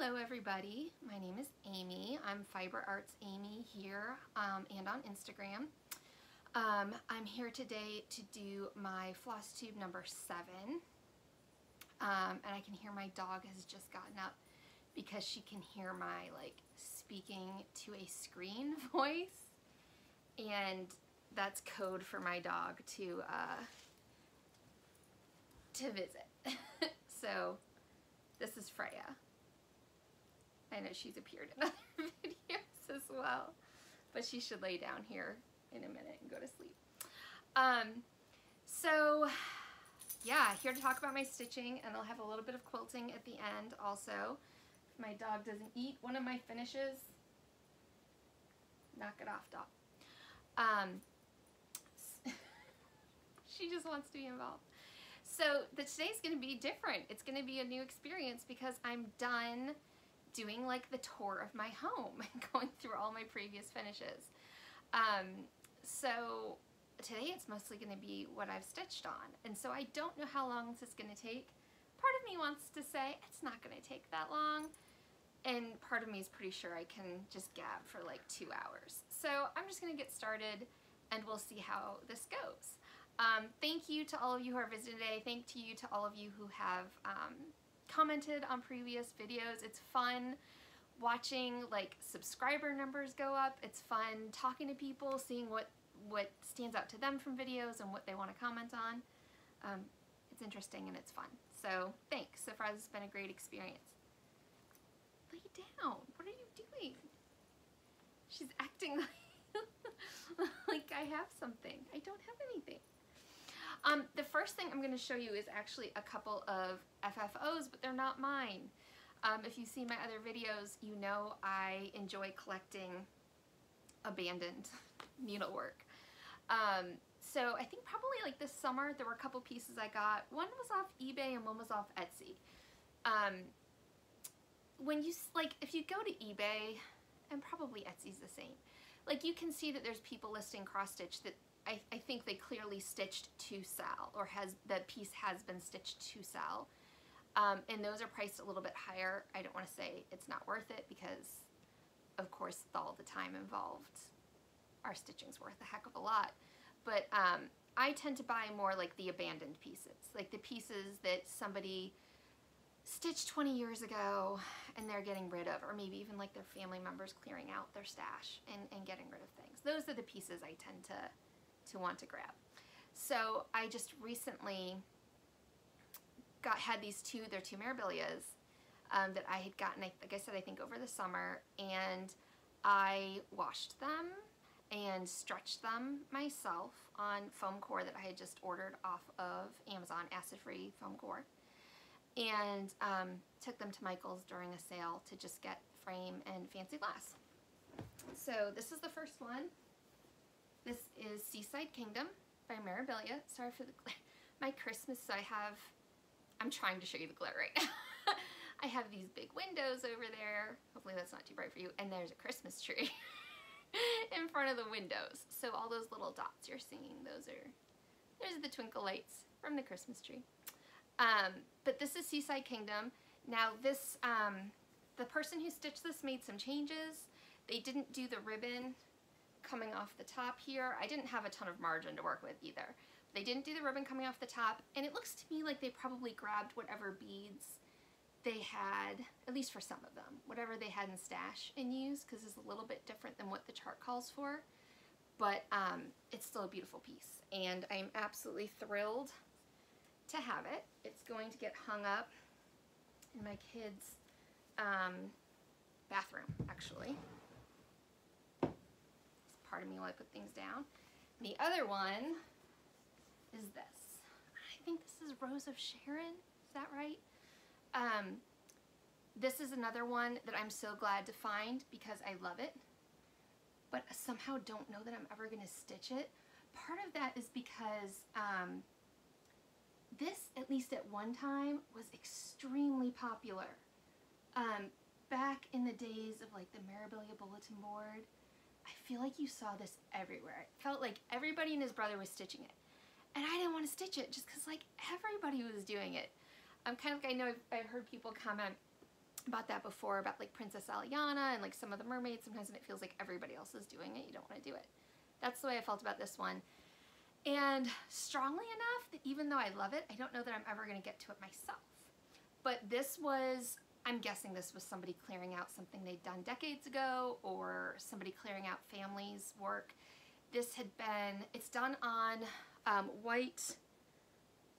Hello everybody, my name is Amy. I'm Fiber Arts Amy here and on Instagram. I'm here today to do my Flosstube number 7. And I can hear my dog has just gotten up because she can hear my speaking to a screen voice, and that's code for my dog to visit. So this is Freya. I know she's appeared in other videos as well, but she should lay down here in a minute and go to sleep. So yeah, here to talk about my stitching, and I'll have a little bit of quilting at the end also. If my dog doesn't eat one of my finishes, knock it off, dog. She just wants to be involved. So today's going to be different. It's going to be a new experience because I'm done doing the tour of my home and going through all my previous finishes. So today it's mostly going to be what I've stitched on, and so I don't know how long this is going to take. Part of me wants to say it's not going to take that long, and part of me is pretty sure I can just gab for 2 hours. So I'm just going to get started and we'll see how this goes. Thank you to all of you who are visiting today. Thank you to all of you who have commented on previous videos. It's fun watching subscriber numbers go up. It's fun talking to people, seeing what stands out to them from videos and what they want to comment on. It's interesting and it's fun. So thanks. So far this has been a great experience. Lay down. What are you doing? She's acting like I have something. I don't have anything. The first thing I'm going to show you is actually a couple of FFOs, but they're not mine. If you see my other videos, you know I enjoy collecting abandoned needlework. So I think probably this summer there were a couple pieces I got. One was off eBay and one was off Etsy. When you if you go to eBay, and probably Etsy's the same, you can see that there's people listing cross stitch that I think they clearly stitched to sell, or the piece has been stitched to sell. And those are priced a little bit higher. I don't want to say it's not worth it because, of course, all the time involved, our stitching's worth a heck of a lot. But I tend to buy more the abandoned pieces, the pieces that somebody stitched 20 years ago and they're getting rid of, or maybe even their family members clearing out their stash and getting rid of things. Those are the pieces I tend to want to grab. So I just recently had these they're two Mirabilias that I had gotten, like I said, I think over the summer, and I washed them and stretched them myself on foam core that I had just ordered off of Amazon, acid-free foam core, and took them to Michael's during a sale to just get frame and fancy glass. So this is the first one. This is Seaside Kingdom by Mirabilia. Sorry for the glare. My Christmas, so I'm trying to show you the glare right now. I have these big windows over there. Hopefully that's not too bright for you. And there's a Christmas tree in front of the windows. So all those little dots you're seeing, those are the twinkle lights from the Christmas tree. But this is Seaside Kingdom. Now this, the person who stitched this made some changes. They didn't do the ribbon coming off the top here. I didn't have a ton of margin to work with either. They didn't do the ribbon coming off the top, and it looks to me like they probably grabbed whatever beads they had, at least for some of them, whatever they had in stash and used, because it's a little bit different than what the chart calls for. But it's still a beautiful piece, and I'm absolutely thrilled to have it. It's going to get hung up in my kids' bathroom, actually. Part of me while I put things down. And the other one is this. I think this is Rose of Sharon. Is that right? This is another one that I'm so glad to find because I love it, but somehow don't know that I'm ever going to stitch it. Part of that is because this, at least at one time, was extremely popular. Back in the days of the Mirabilia bulletin board, I feel like you saw this everywhere. It felt like everybody and his brother was stitching it. And I didn't want to stitch it just because everybody was doing it. Kind of I know I've heard people comment about that before, about like Princess Aliana and like some of the mermaids sometimes, and it feels like everybody else is doing it. You don't want to do it. That's the way I felt about this one. And strongly enough that even though I love it, I don't know that I'm ever going to get to it myself. But this was, I'm guessing this was somebody clearing out something they'd done decades ago, or somebody clearing out family's work. This had been, it's done on white,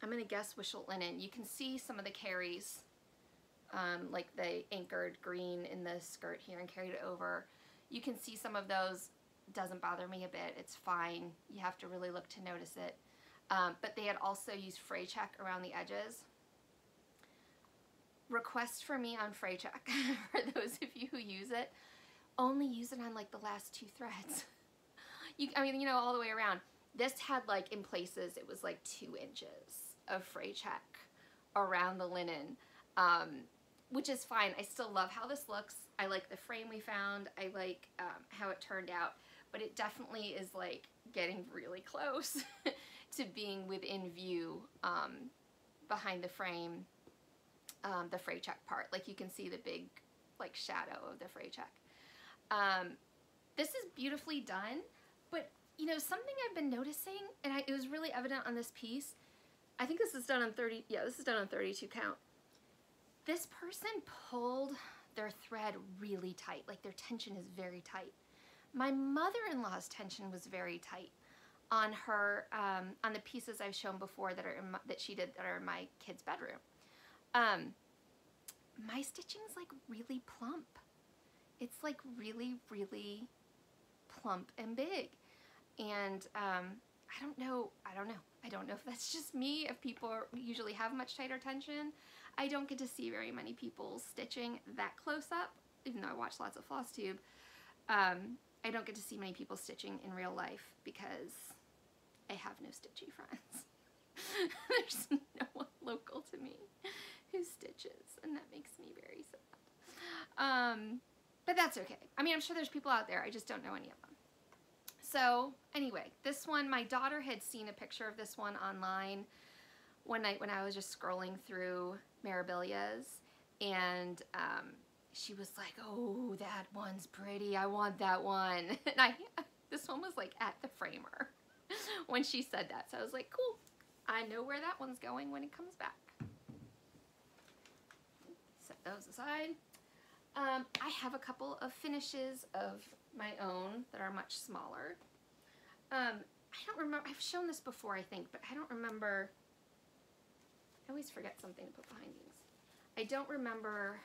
I'm going to guess Wishlet linen. You can see some of the carries, like they anchored green in the skirt here and carried it over. You can see some of those. Doesn't bother me a bit. It's fine. You have to really look to notice it. But they had also used fray check around the edges. Request for me on fray check for those of you who use it. Only use it on like the last 2 threads. I mean, you know, all the way around. This had like in places it was like 2 inches of fray check around the linen, which is fine. I still love how this looks. I like the frame we found. I like how it turned out. But it definitely is like getting really close to being within view behind the frame, the fray check part. Like you can see the big like shadow of the fray check. This is beautifully done, but you know, something I've been noticing, and it was really evident on this piece, I think this is done on 30, yeah, this is done on 32 count. This person pulled their thread really tight, like their tension is very tight. My mother-in-law's tension was very tight on her, on the pieces I've shown before that are in that she did that are in my kid's bedroom. My stitching's like really plump. It's like really, really plump and big. And I don't know if that's just me, if people usually have much tighter tension. I don't get to see very many people stitching that close up, even though I watch lots of Flosstube. I don't get to see many people stitching in real life because I have no stitchy friends. There's no one local to me who stitches, and that makes me very sad. But that's okay. I mean, I'm sure there's people out there. I just don't know any of them. So anyway, this one, my daughter had seen a picture of this one online one night when I was just scrolling through Mirabilia's, and she was like, oh, that one's pretty. I want that one. And this one was like at the framer when she said that. So I was like, cool. I know where that one's going when it comes back. Set those aside. I have a couple of finishes of my own that are much smaller. I don't remember, I've shown this before I think, but I don't remember, I always forget something to put behind these. I don't remember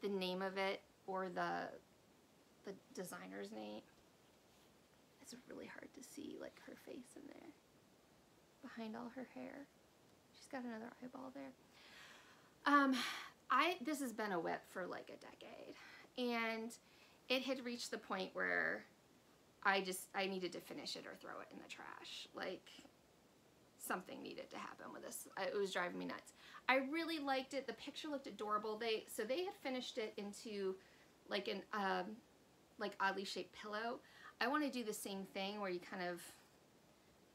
the name of it or the designer's name. It's really hard to see like her face in there behind all her hair. She's got another eyeball there. This has been a whip for like a decade, and it had reached the point where I needed to finish it or throw it in the trash. Like something needed to happen with this. It was driving me nuts. I really liked it. The picture looked adorable. So they had finished it into like an like oddly shaped pillow. I want to do the same thing where you kind of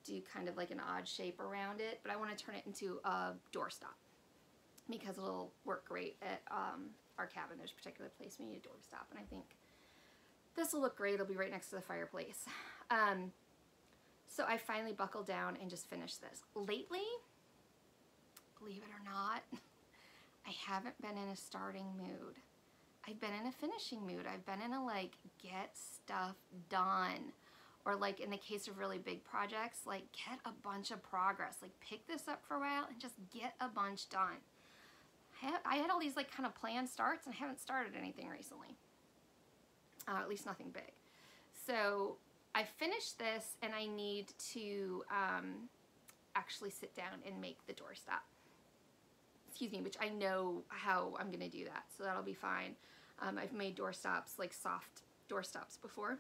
do kind of like an odd shape around it, but I want to turn it into a doorstop because it'll work great at our cabin. There's a particular place we need a doorstop, and I think this will look great. It'll be right next to the fireplace. So I finally buckled down and just finished this. Lately, believe it or not, I haven't been in a starting mood. I've been in a finishing mood. I've been in a like get stuff done, or like in the case of really big projects, like get a bunch of progress. Like pick this up for a while and just get a bunch done. I had all these like kind of planned starts and I haven't started anything recently. At least nothing big. So I finished this and I need to actually sit down and make the doorstop. Excuse me, which I know how I'm going to do that, so that'll be fine. I've made doorstops, like soft doorstops before.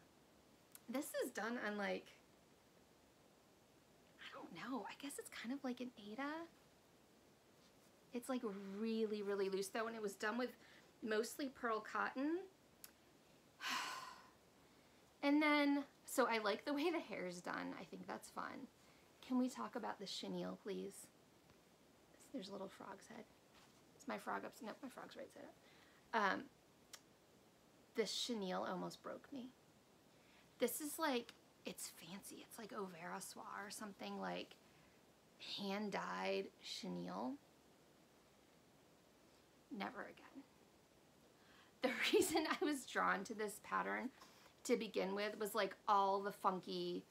This is done on like, I don't know, I guess it's kind of like an Aida. It's like really, really loose though, and it was done with mostly pearl cotton. And then, so I like the way the hair's done. I think that's fun. Can we talk about the chenille, please? There's a little frog's head. It's Is my frog up? No, my frog's right side up. This chenille almost broke me. This is like, it's fancy. It's like au ver à soie or something, like hand-dyed chenille. Never again. The reason I was drawn to this pattern to begin with was like all the funky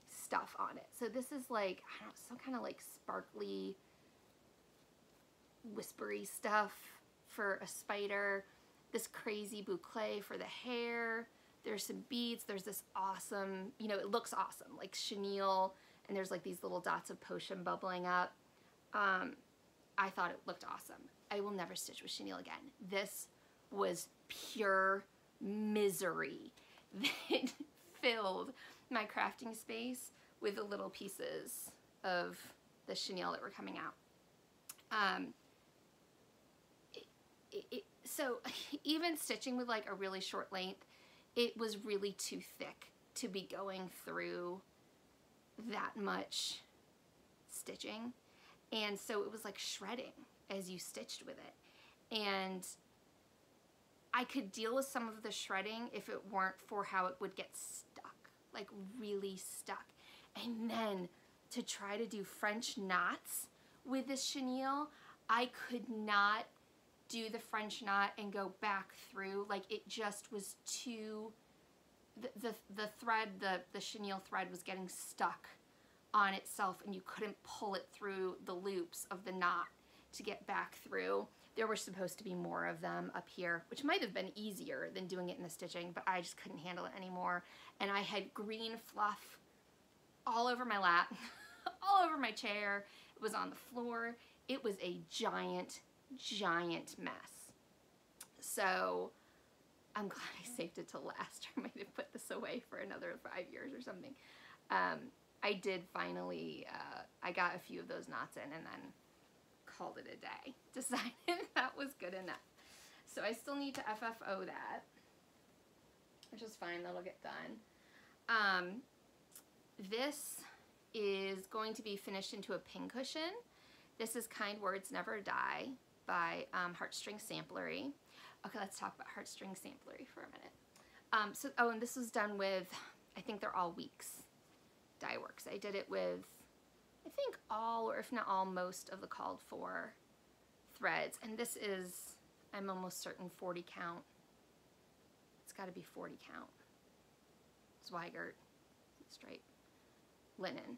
stuff on it. So this is like, I don't know, some kind of like sparkly, whispery stuff for a spider. This crazy boucle for the hair. There's some beads. There's this awesome, you know, it looks awesome, like chenille, and there's like these little dots of potion bubbling up. I thought it looked awesome. I will never stitch with chenille again. This was pure misery that filled my crafting space with the little pieces of the chenille that were coming out. So even stitching with like a really short length, it was really too thick to be going through that much stitching. And so it was like shredding as you stitched with it. And I could deal with some of the shredding if it weren't for how it would get stuck, like really stuck. And then to try to do French knots with this chenille, I could not do the French knot and go back through. Like it just was too, the thread, the chenille thread was getting stuck on itself, and you couldn't pull it through the loops of the knot to get back through. There were supposed to be more of them up here, which might have been easier than doing it in the stitching, but I just couldn't handle it anymore. And I had green fluff all over my lap, all over my chair. It was on the floor. It was a giant, giant mess. So I'm glad I saved it to last. I might have put this away for another 5 years or something. I did finally, I got a few of those knots in and then called it a day. Decided that was good enough. So I still need to FFO that, which is fine, that'll get done. This is going to be finished into a pincushion. This is Kind Words Never Die by Heartstring Samplery. Okay, let's talk about Heartstring Samplery for a minute. Oh, and this was done with, I think they're all Weeks dye works. I did it with, I think all, or if not all, most of the called for threads. And this is, I'm almost certain, 40 count. It's got to be 40 count. Zweigart, stripe, linen.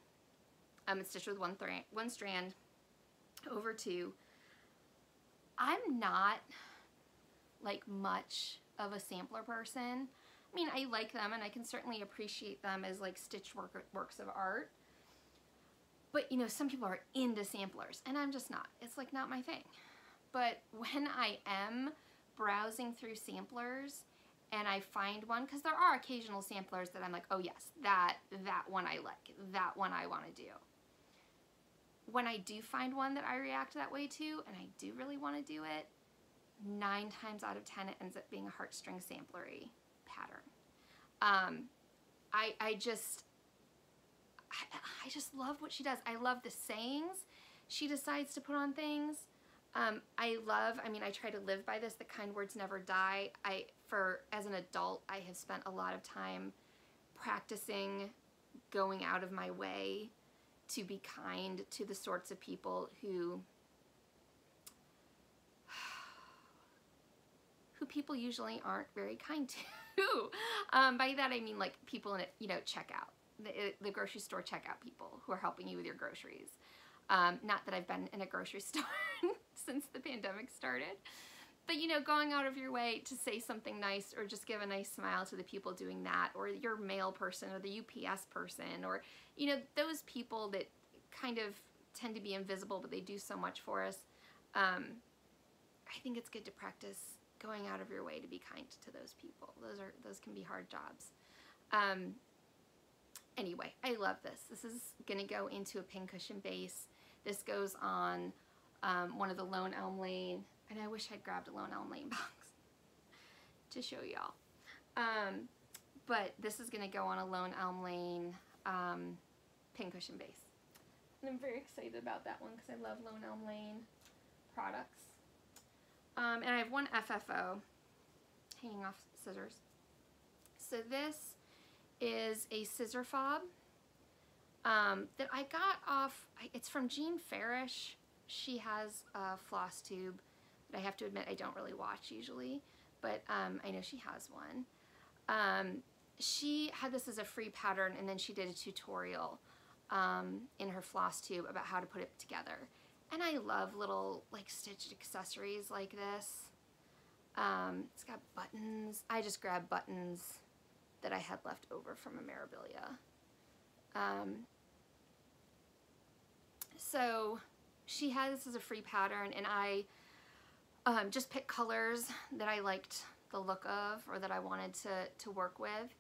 It's stitched with one strand over 2. I'm not like much of a sampler person. I mean, I like them and I can certainly appreciate them as like stitched works of art. But you know, some people are into samplers and I'm just not. It's like not my thing. But when I am browsing through samplers and I find one, because there are occasional samplers that I'm like, oh yes, that one I like, that one I want to do. When I do find one that I react that way to and I do really want to do it, 9 times out of 10 it ends up being a Heartstring Samplery pattern. I just love what she does. I love the sayings she decides to put on things. I mean, I try to live by this, that kind words never die. As an adult, I have spent a lot of time practicing going out of my way to be kind to the sorts of people who people usually aren't very kind to. By that I mean like people in it, you know, checkout, the grocery store checkout people who are helping you with your groceries. Not that I've been in a grocery store since the pandemic started, but you know, going out of your way to say something nice or just give a nice smile to the people doing that, or your mail person or the UPS person, or you know, those people that kind of tend to be invisible but they do so much for us. I think it's good to practice going out of your way to be kind to those people. Those can be hard jobs. Anyway, I love this. This is gonna go into a pincushion base. This goes on one of the Lone Elm Lane, and I wish I'd grabbed a Lone Elm Lane box to show y'all. But this is gonna go on a Lone Elm Lane pincushion base. And I'm very excited about that one because I love Lone Elm Lane products. And I have one FFO, hanging off scissors. So this is a scissor fob that I got off, it's from Jean Farish. She has a Flosstube that I have to admit I don't really watch usually, but I know she has one. She had this as a free pattern, and then she did a tutorial in her Flosstube about how to put it together. And I love little like stitched accessories like this. It's got buttons. I just grabbed buttons that I had left over from a Mirabilia. So she had this as a free pattern, and I just picked colors that I liked the look of or that I wanted to work with,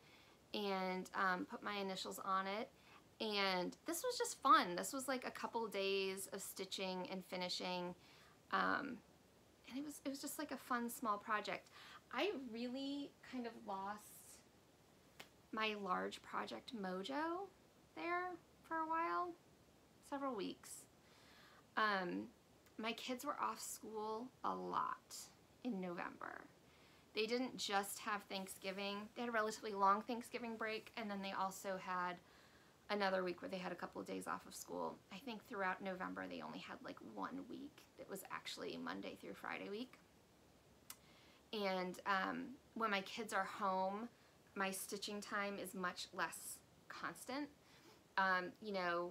and put my initials on it. And this was just fun. This was like a couple days of stitching and finishing, and it was just like a fun small project. I really kind of lost my large project mojo there for a while, several weeks. My kids were off school a lot in November. They didn't just have Thanksgiving. They had a relatively long Thanksgiving break, and then they also had another week where they had a couple of days off of school. I think throughout November they only had like 1 week that was actually Monday through Friday week. And when my kids are home, my stitching time is much less constant. You know,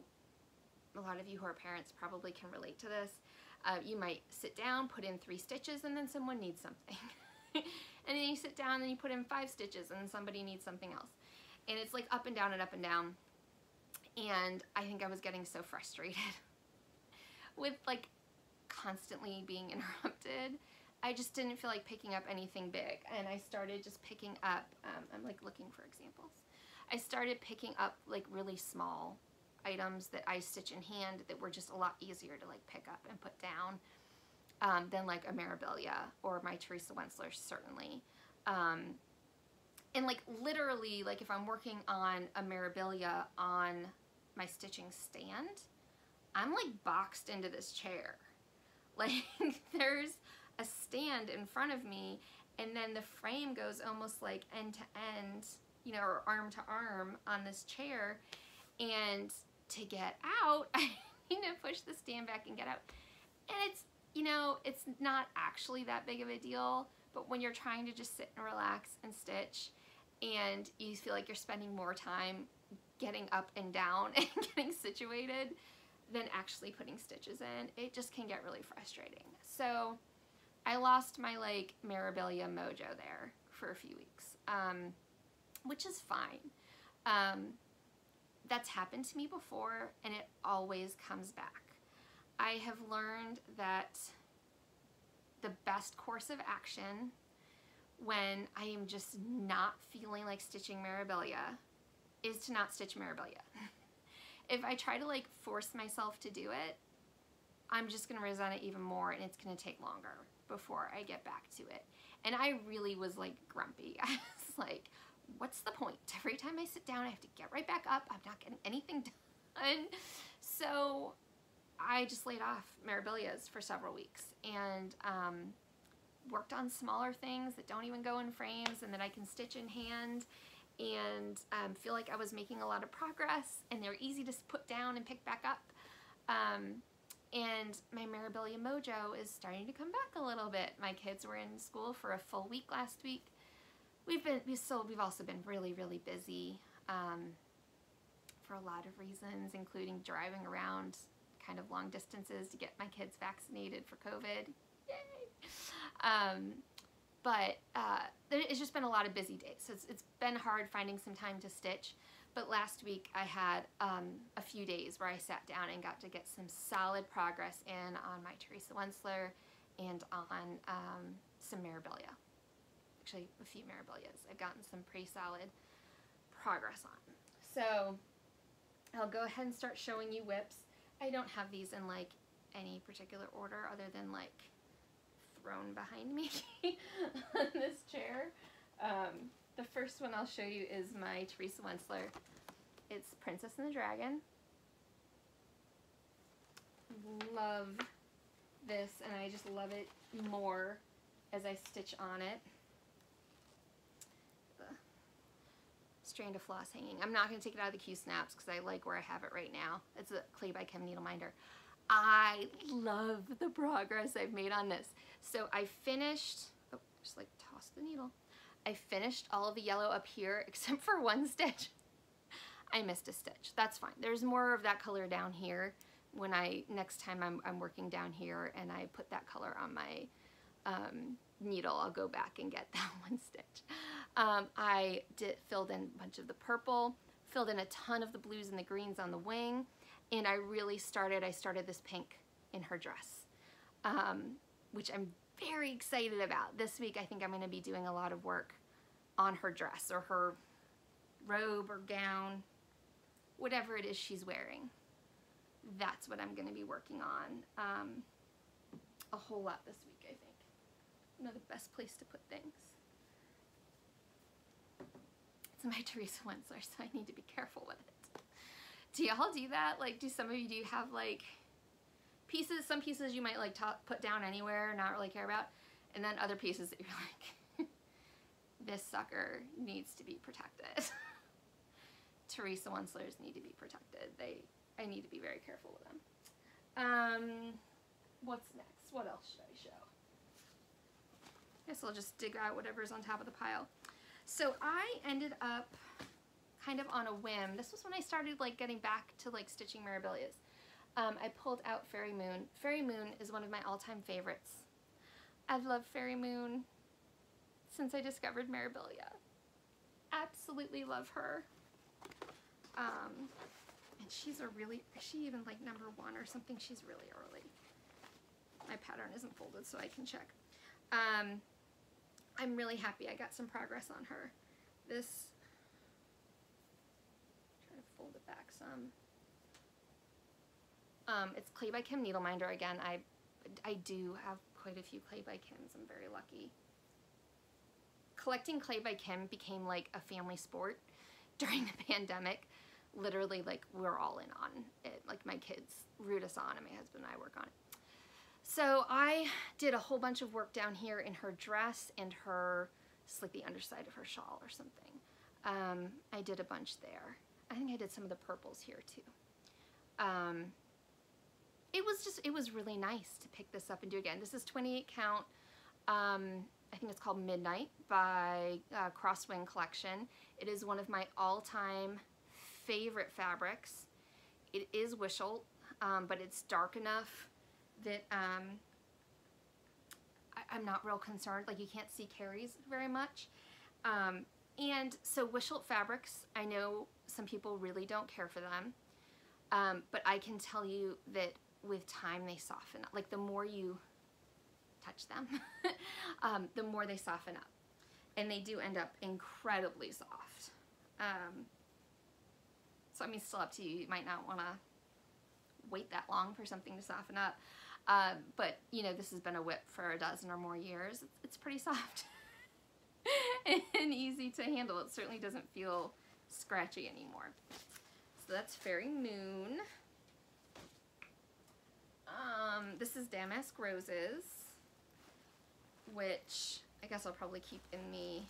a lot of you who are parents probably can relate to this. You might sit down, put in 3 stitches, and then someone needs something. And then you sit down and you put in 5 stitches and then somebody needs something else. And it's like up and down and up and down. And I think I was getting so frustrated with like constantly being interrupted. I just didn't feel like picking up anything big. And I started just picking up, I'm like looking for examples. I started picking up like really small items that I stitch in hand that were just a lot easier to like pick up and put down than like a Mirabilia or my Teresa Wentzler, certainly. And like literally, like if I'm working on a Mirabilia on my stitching stand, I'm like boxed into this chair. Like there's a stand in front of me, and then the frame goes almost like end to end, you know, or arm to arm on this chair. And to get out, I need to push the stand back and get out. And it's, you know, it's not actually that big of a deal, but when you're trying to just sit and relax and stitch, and you feel like you're spending more time getting up and down and getting situated than actually putting stitches in, it just can get really frustrating. So I lost my like Mirabilia mojo there for a few weeks, which is fine. That's happened to me before, and it always comes back. I have learned that the best course of action when I am just not feeling like stitching Mirabilia is to not stitch Mirabilia. If I try to like force myself to do it, I'm just gonna resent it even more, and it's gonna take longer before I get back to it. And I really was like grumpy. I was like, what's the point? Every time I sit down, I have to get right back up. I'm not getting anything done. So I just laid off Mirabilias for several weeks and worked on smaller things that don't even go in frames and that I can stitch in hand, and feel like I was making a lot of progress, and they're easy to put down and pick back up. And my Mirabilia mojo is starting to come back a little bit. My kids were in school for a full week last week. We've also been really, really busy for a lot of reasons, including driving around kind of long distances to get my kids vaccinated for COVID. Yay! But it's just been a lot of busy days, so it's been hard finding some time to stitch. But last week I had a few days where I sat down and got to get some solid progress in on my Teresa Wentzler and on some Mirabilia. Actually, a few Mirabilias I've gotten some pretty solid progress on. So I'll go ahead and start showing you whips. I don't have these in like any particular order other than like thrown behind me on this chair. The first one I'll show you is my Teresa Wentzler. It's Princess and the Dragon. Love this, and I just love it more as I stitch on it. The strand of floss hanging. I'm not going to take it out of the Q-snaps because I like where I have it right now. It's a Clay by Kim needle minder. I love the progress I've made on this. So I finished, oh, just like toss the needle. I finished all of the yellow up here except for one stitch. I missed a stitch. That's fine. There's more of that color down here. When next time I'm working down here and I put that color on my needle, I'll go back and get that one stitch. I filled in a bunch of the purple, filled in a ton of the blues and the greens on the wing, and I started this pink in her dress, which I'm very excited about. This week I think I'm going to be doing a lot of work on her dress or her robe or gown, whatever it is she's wearing. That's what I'm going to be working on a whole lot this week, I think. You know, the best place to put things. It's my Teresa Winsler, so I need to be careful with it. Do y'all do that? Like, do some of you, do you have like pieces, some pieces you might like put down anywhere, not really care about, and then other pieces that you're like, this sucker needs to be protected. Teresa Winslers need to be protected. I need to be very careful with them. What's next? What else should I show? I guess I'll just dig out whatever's on top of the pile. So I ended up kind of on a whim. This was when I started like getting back to like stitching Mirabilias. I pulled out Fairy Moon. Fairy Moon is one of my all-time favorites. I've loved Fairy Moon since I discovered Mirabilia. Absolutely love her. And she's is she even like number 1 or something? She's really early. My pattern isn't folded so I can check. I'm really happy I got some progress on her. This, try to fold it back some. It's Clay by Kim needle minder again. I do have quite a few Clay by Kims. I'm very lucky. Collecting Clay by Kim became like a family sport during the pandemic. Literally, like, we're all in on it. Like, my kids root us on and my husband and I work on it. So I did a whole bunch of work down here in her dress and her, it's like the underside of her shawl or something. I did a bunch there. I think I did some of the purples here too. It was really nice to pick this up and do again. This is 28 count. I think it's called Midnight by Crosswing Collection. It is one of my all-time favorite fabrics. It is Wishelt, but it's dark enough that I'm not real concerned. Like, you can't see Carrie's very much. And so Wishelt fabrics, I know some people really don't care for them, but I can tell you that with time they soften up. Like, the more you touch them, the more they soften up. And they do end up incredibly soft. So I mean, still up to you. You might not want to wait that long for something to soften up. But, you know, this has been a whip for a dozen or more years. It's pretty soft and easy to handle. It certainly doesn't feel scratchy anymore. So that's Fairy Moon. This is Damask Roses, which I guess I'll probably keep in the...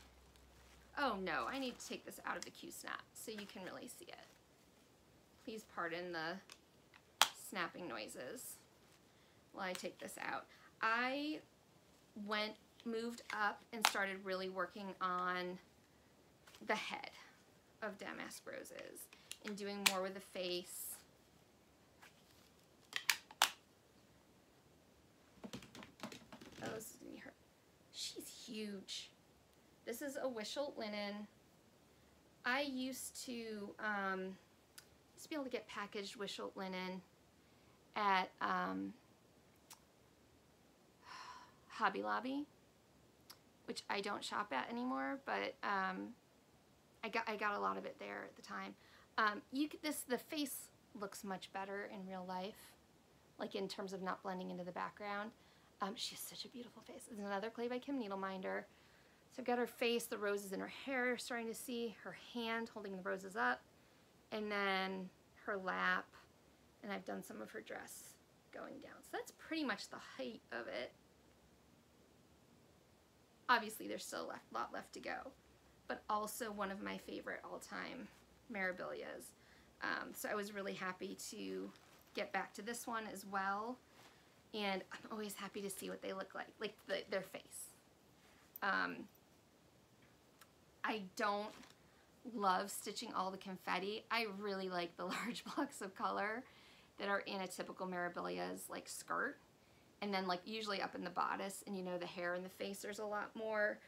Oh no, I need to take this out of the Q-snap so you can really see it. Please pardon the snapping noises while I take this out. I moved up and started really working on the head of Damask Roses and doing more with the face. Oh, this is gonna be her. She's huge. This is a Wishelt linen. I used to be able to get packaged Wishelt linen at Hobby Lobby, which I don't shop at anymore, but I got a lot of it there at the time. The face looks much better in real life, like in terms of not blending into the background. She has such a beautiful face. This is another Clay by Kim needle minder. So I've got her face, the roses in her hair, starting to see her hand holding the roses up, and then her lap, and I've done some of her dress going down. So that's pretty much the height of it. Obviously, there's still a lot left to go, but also one of my favorite all-time Mirabilias. So I was really happy to get back to this one as well, and I'm always happy to see what they look like their face. I don't love stitching all the confetti. I really like the large blocks of color that are in a typical Mirabilia's like skirt, and then like usually up in the bodice, and you know the hair and the face, there's a lot more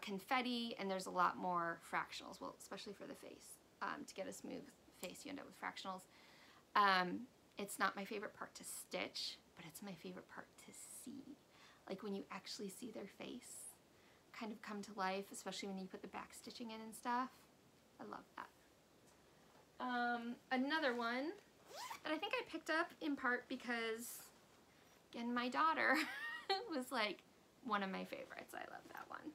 confetti, and there's a lot more fractionals, well, especially for the face. To get a smooth face, you end up with fractionals. It's not my favorite part to stitch, but it's my favorite part to see. Like when you actually see their face kind of come to life, especially when you put the back stitching in and stuff. I love that. Another one that I think I picked up in part because, again, my daughter was like one of my favorites. I love that one.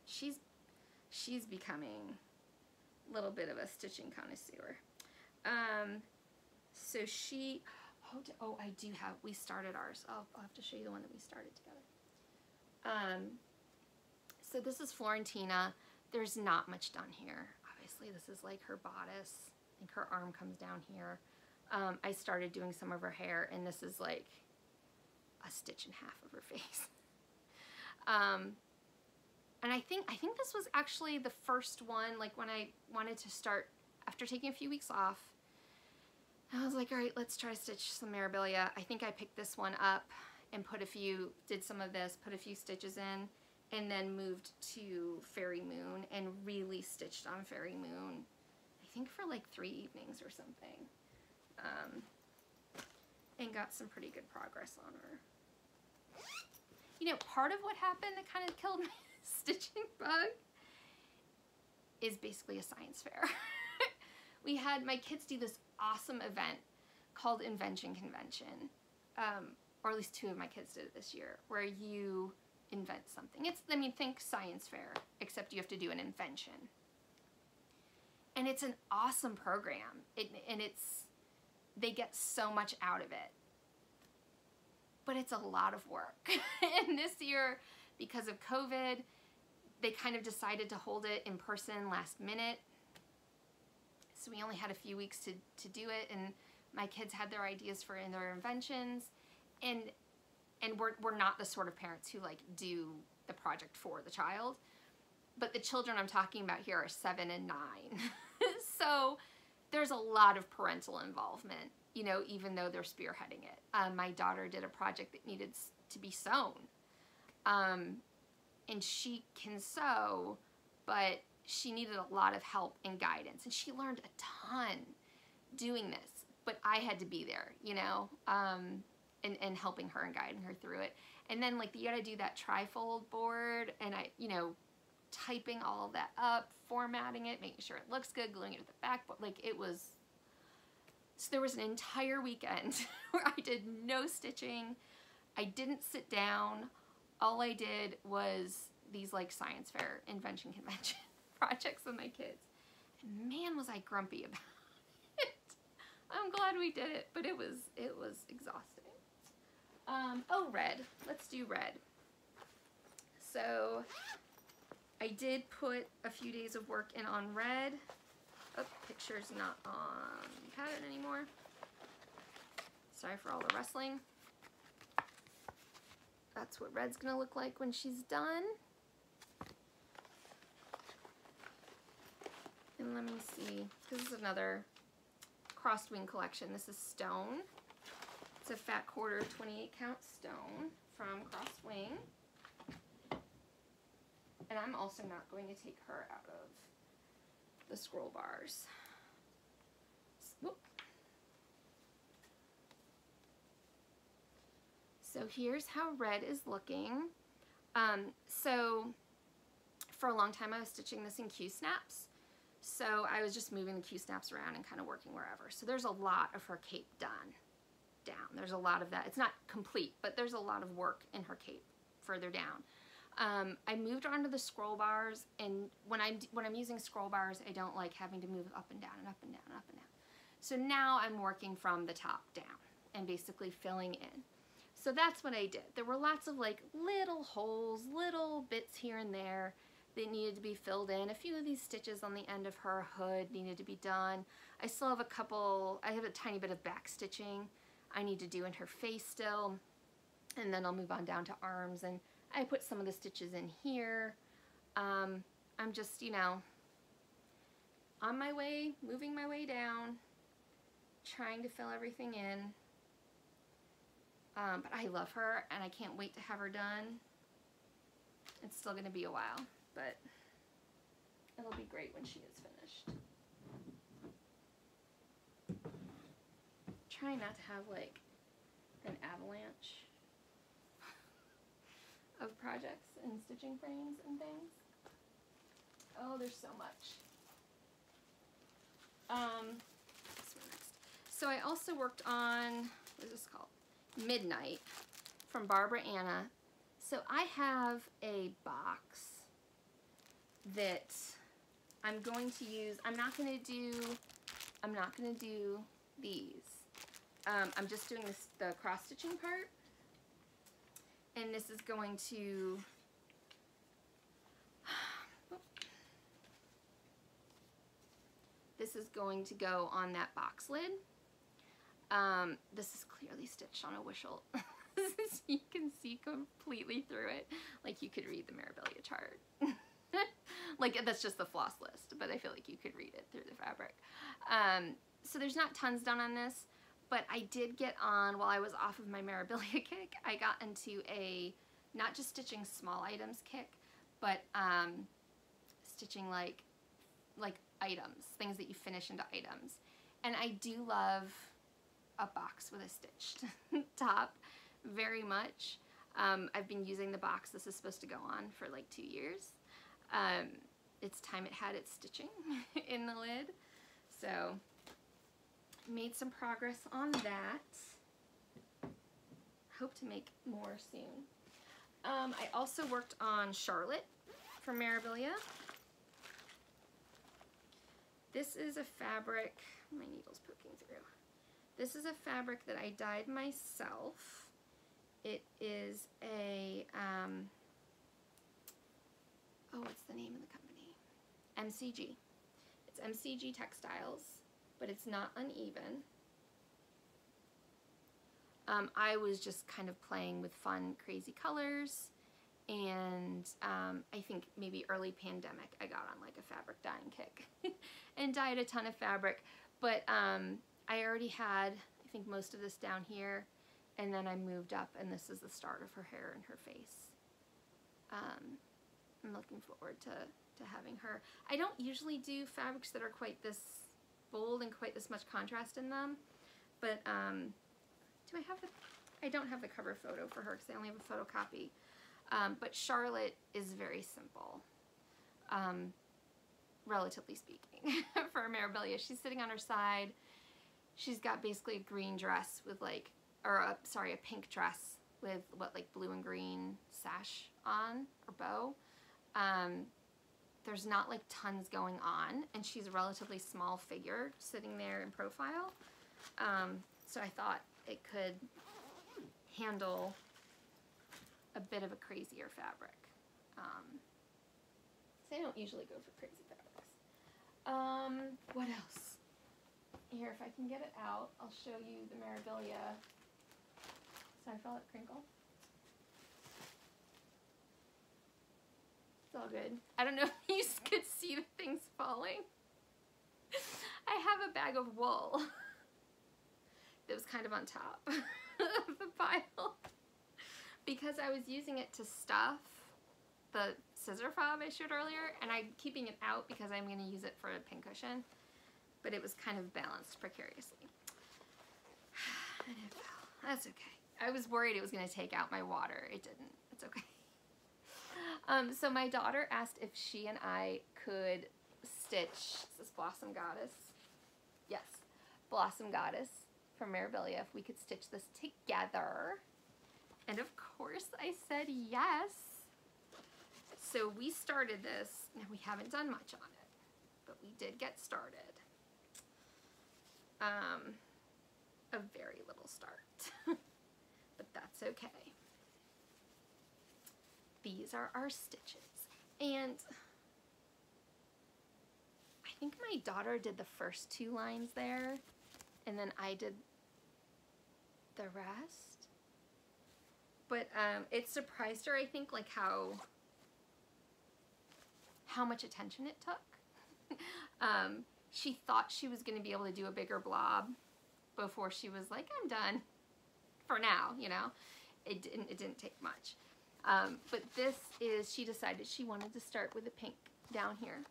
She's becoming a little bit of a stitching connoisseur. So she, oh, I do have, we started ours. I'll have to show you the one that we started together. So this is Florentina. There's not much done here. Obviously, this is like her bodice. I think her arm comes down here. I started doing some of her hair, and this is like a stitch and half of her face. And I think this was actually the first one, like when I wanted to start, after taking a few weeks off, I was like, all right, let's try to stitch some Mirabilia. I think I picked this one up and did some of this, put a few stitches in, and then moved to Fairy Moon and really stitched on Fairy Moon, I think for like 3 evenings or something, and got some pretty good progress on her. You know, part of what happened that kind of killed my stitching bug is basically a science fair. We had my kids do this awesome event called Invention Convention, or at least 2 of my kids did it this year, where you invent something. I mean, think science fair, except you have to do an invention. And it's an awesome program, they get so much out of it. But it's a lot of work. And this year, because of COVID, they kind of decided to hold it in person last minute. So we only had a few weeks to do it, and my kids had their ideas for their inventions, and we're not the sort of parents who like do the project for the child, but the children I'm talking about here are 7 and 9. So there's a lot of parental involvement, you know, even though they're spearheading it. My daughter did a project that needed to be sewn, and she can sew, but she needed a lot of help and guidance, and she learned a ton doing this, but I had to be there, you know, and helping her and guiding her through it. And then like you gotta do that trifold board, and you know, typing all of that up, formatting it, making sure it looks good, gluing it at the back, but like it was, so there was an entire weekend where I did no stitching. I didn't sit down. All I did was these like science fair invention convention projects with my kids. And man, was I grumpy about it. I'm glad we did it, but it was exhausting. Oh, red. Let's do red. So I did put a few days of work in on red. Oh, picture's not on pattern anymore. Sorry for all the rustling. That's what red's gonna look like when she's done. And let me see, this is another crossed wing collection. This is stone. It's a fat quarter 28 count stone from Crossed Wing. And I'm also not going to take her out of the scroll bars. Whoop. So here's how red is looking. So for a long time I was stitching this in Q-snaps. So I was just moving the Q-snaps around and kind of working wherever. So there's a lot of her cape done down. There's a lot of that. It's not complete, but there's a lot of work in her cape further down. I moved on to the scroll bars, and when I'm using scroll bars, I don't like having to move up and down and up and down and up and down. So now I'm working from the top down and basically filling in. So that's what I did. There were lots of like little holes, little bits here and there that needed to be filled in. A few of these stitches on the end of her hood needed to be done. I still have I have a tiny bit of back stitching I need to do in her face still. And then I'll move on down to arms, and I put some of the stitches in here. I'm just, you know, on my way, moving my way down, trying to fill everything in. But I love her, and I can't wait to have her done. It's still going to be a while, but it'll be great when she is finished. Trying not to have like an avalanche of projects and stitching frames and things. Oh, there's so much. This one next. So I also worked on, what is this called? Midnight from Barbara Anna. So I have a box that I'm going to use. I'm not going to do these. I'm just doing the cross stitching part, and this is going to go on that box lid. This is clearly stitched on a whistle. So you can see completely through it, like you could read the Mirabilia chart. Like, that's just the floss list, but I feel like you could read it through the fabric. So there's not tons done on this, but I did get on, while I was off of my Mirabilia kick, I got into a, not just stitching small items kick, but stitching like items, things that you finish into items. And I do love a box with a stitched top very much. I've been using the box this is supposed to go on for like 2 years. It's time it had its stitching in the lid. So made some progress on that. Hope to make more soon. I also worked on Charlotte from Mirabilia. This is a fabric, my needle's poking through. This is a fabric that I dyed myself. It is a, oh, what's the name of the company? MCG. It's MCG Textiles, but it's not uneven. I was just kind of playing with fun, crazy colors, and I think maybe early pandemic I got on like a fabric dyeing kick and dyed a ton of fabric, but I already had, I think, most of this down here, and then I moved up, and this is the start of her hair and her face. I'm looking forward to having her. I don't usually do fabrics that are quite this bold and quite this much contrast in them, but do I have the, I don't have the cover photo for her because I only have a photocopy. But Charlotte is very simple, relatively speaking, for Mirabilia. She's sitting on her side. She's got basically a green dress with like, or a pink dress with what, like blue and green sash on, or bow. There's not like tons going on, and she's a relatively small figure sitting there in profile. So I thought it could handle a bit of a crazier fabric. So I don't usually go for crazy fabrics. What else? Here, if I can get it out, I'll show you the Mirabilia. Sorry for all that crinkle. It's all good. I don't know if you could see the things falling. I have a bag of wool that was kind of on top of the pile because I was using it to stuff the scissor fob I showed earlier, and I'm keeping it out because I'm going to use it for a pincushion, but it was kind of balanced precariously. And it fell. That's okay. I was worried it was going to take out my water. It didn't. It's okay. So my daughter asked if she and I could stitch this Blossom Goddess. Yes, Blossom Goddess from Mirabilia, if we could stitch this together. And of course I said yes. So we started this, and we haven't done much on it, but we did get started. A very little start, but that's okay. These are our stitches. And I think my daughter did the first 2 lines there, and then I did the rest. But it surprised her, I think, like how much attention it took. She thought she was going to be able to do a bigger blob before she was like, I'm done for now, you know. It didn't take much. But this is, she decided she wanted to start with the pink down here.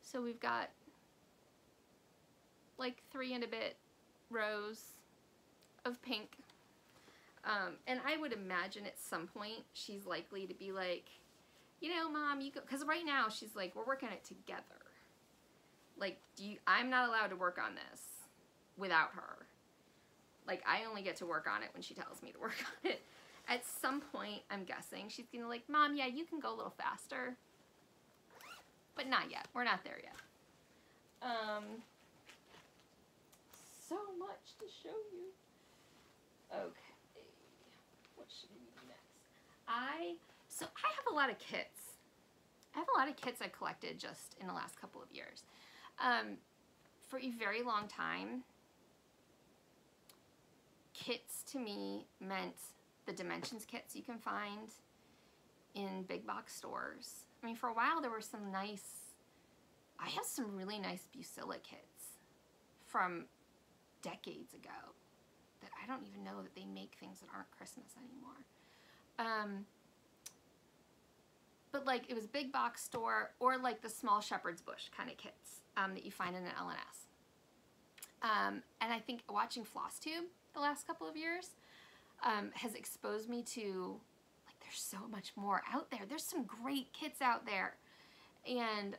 So we've got like 3 and a bit rows of pink. And I would imagine at some point she's likely to be like, you know, Mom, you go, because right now she's like, we're working on it together. Like, I'm not allowed to work on this without her. Like, I only get to work on it when she tells me to work on it. At some point, I'm guessing, she's gonna like, Mom, yeah, you can go a little faster. But not yet. We're not there yet. So much to show you. Okay. What should we do next? So I have a lot of kits. I have a lot of kits I collected just in the last couple of years. For a very long time, kits to me meant the dimensions kits you can find in big box stores. I mean, for a while there were some nice, I have some really nice Bucilla kits from decades ago that I don't even know that they make things that aren't Christmas anymore. But like, it was big box store or like the small shepherd's bush kind of kits that you find in an L&S. And I think watching Flosstube the last couple of years has exposed me to, like, there's so much more out there. There's some great kits out there. And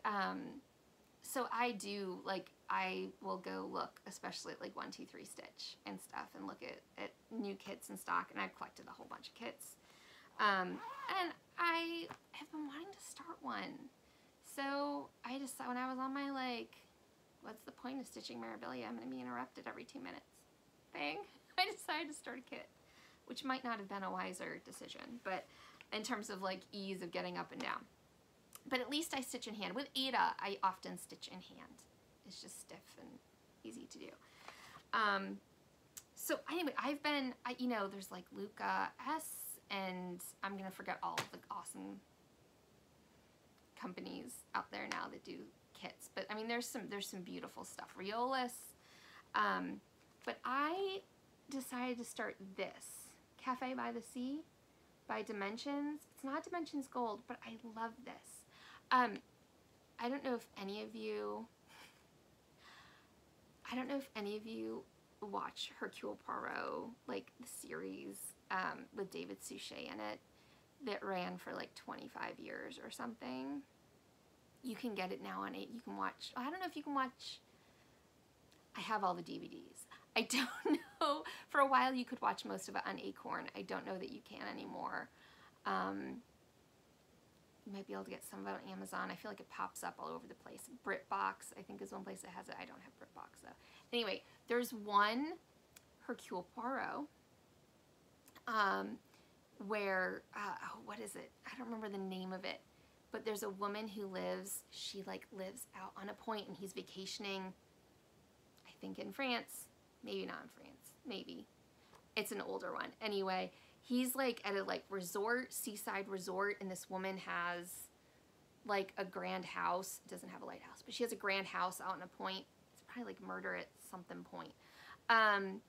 so I do, like, I will go look, especially at like 1, 2, 3 Stitch and stuff, and look at new kits in stock, and I've collected a whole bunch of kits. And I have been wanting to start one. So I decided, when I was on my, like, what's the point of stitching memorabilia? I'm going to be interrupted every 2 minutes thing. I decided to start a kit, which might not have been a wiser decision, but in terms of like ease of getting up and down. But at least I stitch in hand. With Ada, I often stitch in hand. It's just stiff and easy to do. So anyway, I've been, you know, there's like Luca S, and I'm going to forget all of the awesome companies out there now that do kits. But I mean, there's some beautiful stuff. Riolis. But I decided to start this. Cafe by the Sea by Dimensions. It's not Dimensions Gold, but I love this. I don't know if any of you watch Hercule Poirot, like the series with David Suchet in it that ran for like 25 years or something. You can get it now on it. You can watch, I don't know if you can watch, I have all the DVDs. I don't know, for a while you could watch most of it on Acorn. I don't know that you can anymore. You might be able to get some of it on Amazon. I feel like it pops up all over the place. BritBox, I think, is one place that has it. I don't have BritBox, though. Anyway, there's one Hercule Poirot where, oh, what is it? I don't remember the name of it. But there's a woman who lives, she like lives out on a point, and he's vacationing, I think in France. Maybe not in France. Maybe. It's an older one. Anyway, he's like at a like resort, seaside resort, and this woman has like a grand house. It doesn't have a lighthouse, but she has a grand house out on a point. It's probably like Murder at something point. And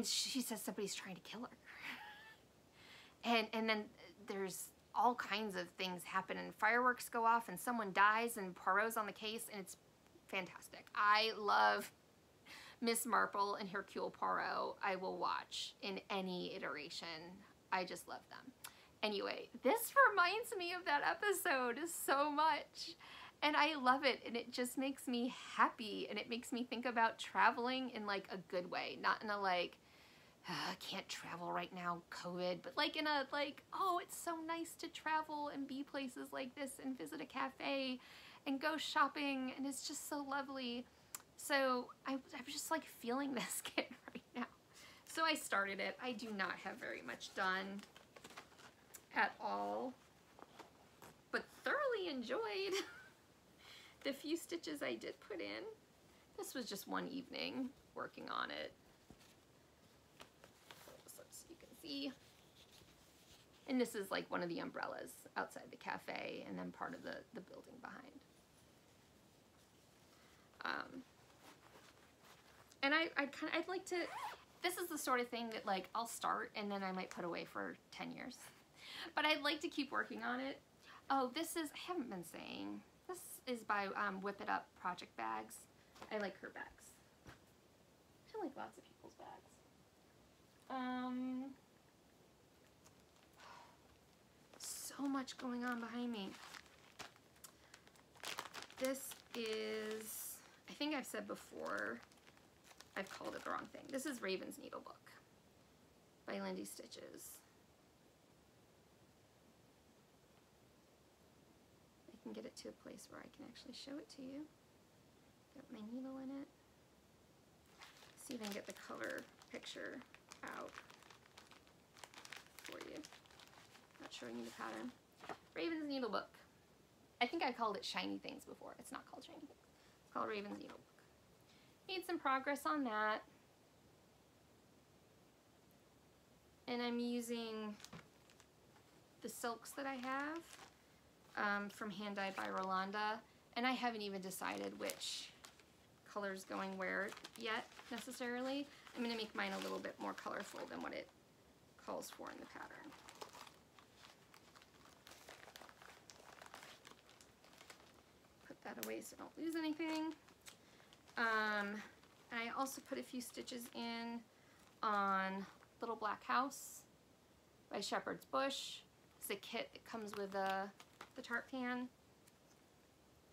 she says somebody's trying to kill her. And then there's all kinds of things happen, and fireworks go off, and someone dies, and Poirot's on the case, and it's fantastic. I love Miss Marple and Hercule Poirot. I will watch in any iteration. I just love them. Anyway, this reminds me of that episode so much. And I love it, and it just makes me happy, and it makes me think about traveling in like a good way, not in a like, I can't travel right now, COVID, but like in a like, oh, it's so nice to travel and be places like this and visit a cafe and go shopping, and it's just so lovely. So I'm just like feeling this kit right now. So I started it. I do not have very much done at all, but thoroughly enjoyed the few stitches I did put in. This was just one evening working on it. So you can see. And this is like one of the umbrellas outside the cafe and then part of the building behind. And I'd like to, this is the sort of thing that like I'll start and then I might put away for 10 years. But I'd like to keep working on it. Oh, this is, I haven't been saying, this is by Whip It Up Project Bags. I like her bags. I like lots of people's bags. So much going on behind me. This is, I think I've said before, I've called it the wrong thing. This is Raven's Needlebook by Lindy Stitches. I can get it to a place where I can actually show it to you. Got my needle in it. See if I can get the color picture out for you. Not showing you the pattern. Raven's Needlebook. I think I called it Shiny Things before. It's not called Shiny Things. It's called Raven's Needlebook. Made some progress on that. And I'm using the silks that I have from Hand Dyed by Rolanda. And I haven't even decided which color's going where yet, necessarily. I'm going to make mine a little bit more colorful than what it calls for in the pattern. Put that away so I don't lose anything. And I also put a few stitches in on Little Black House by Shepherd's Bush. It's a kit that comes with the tartan.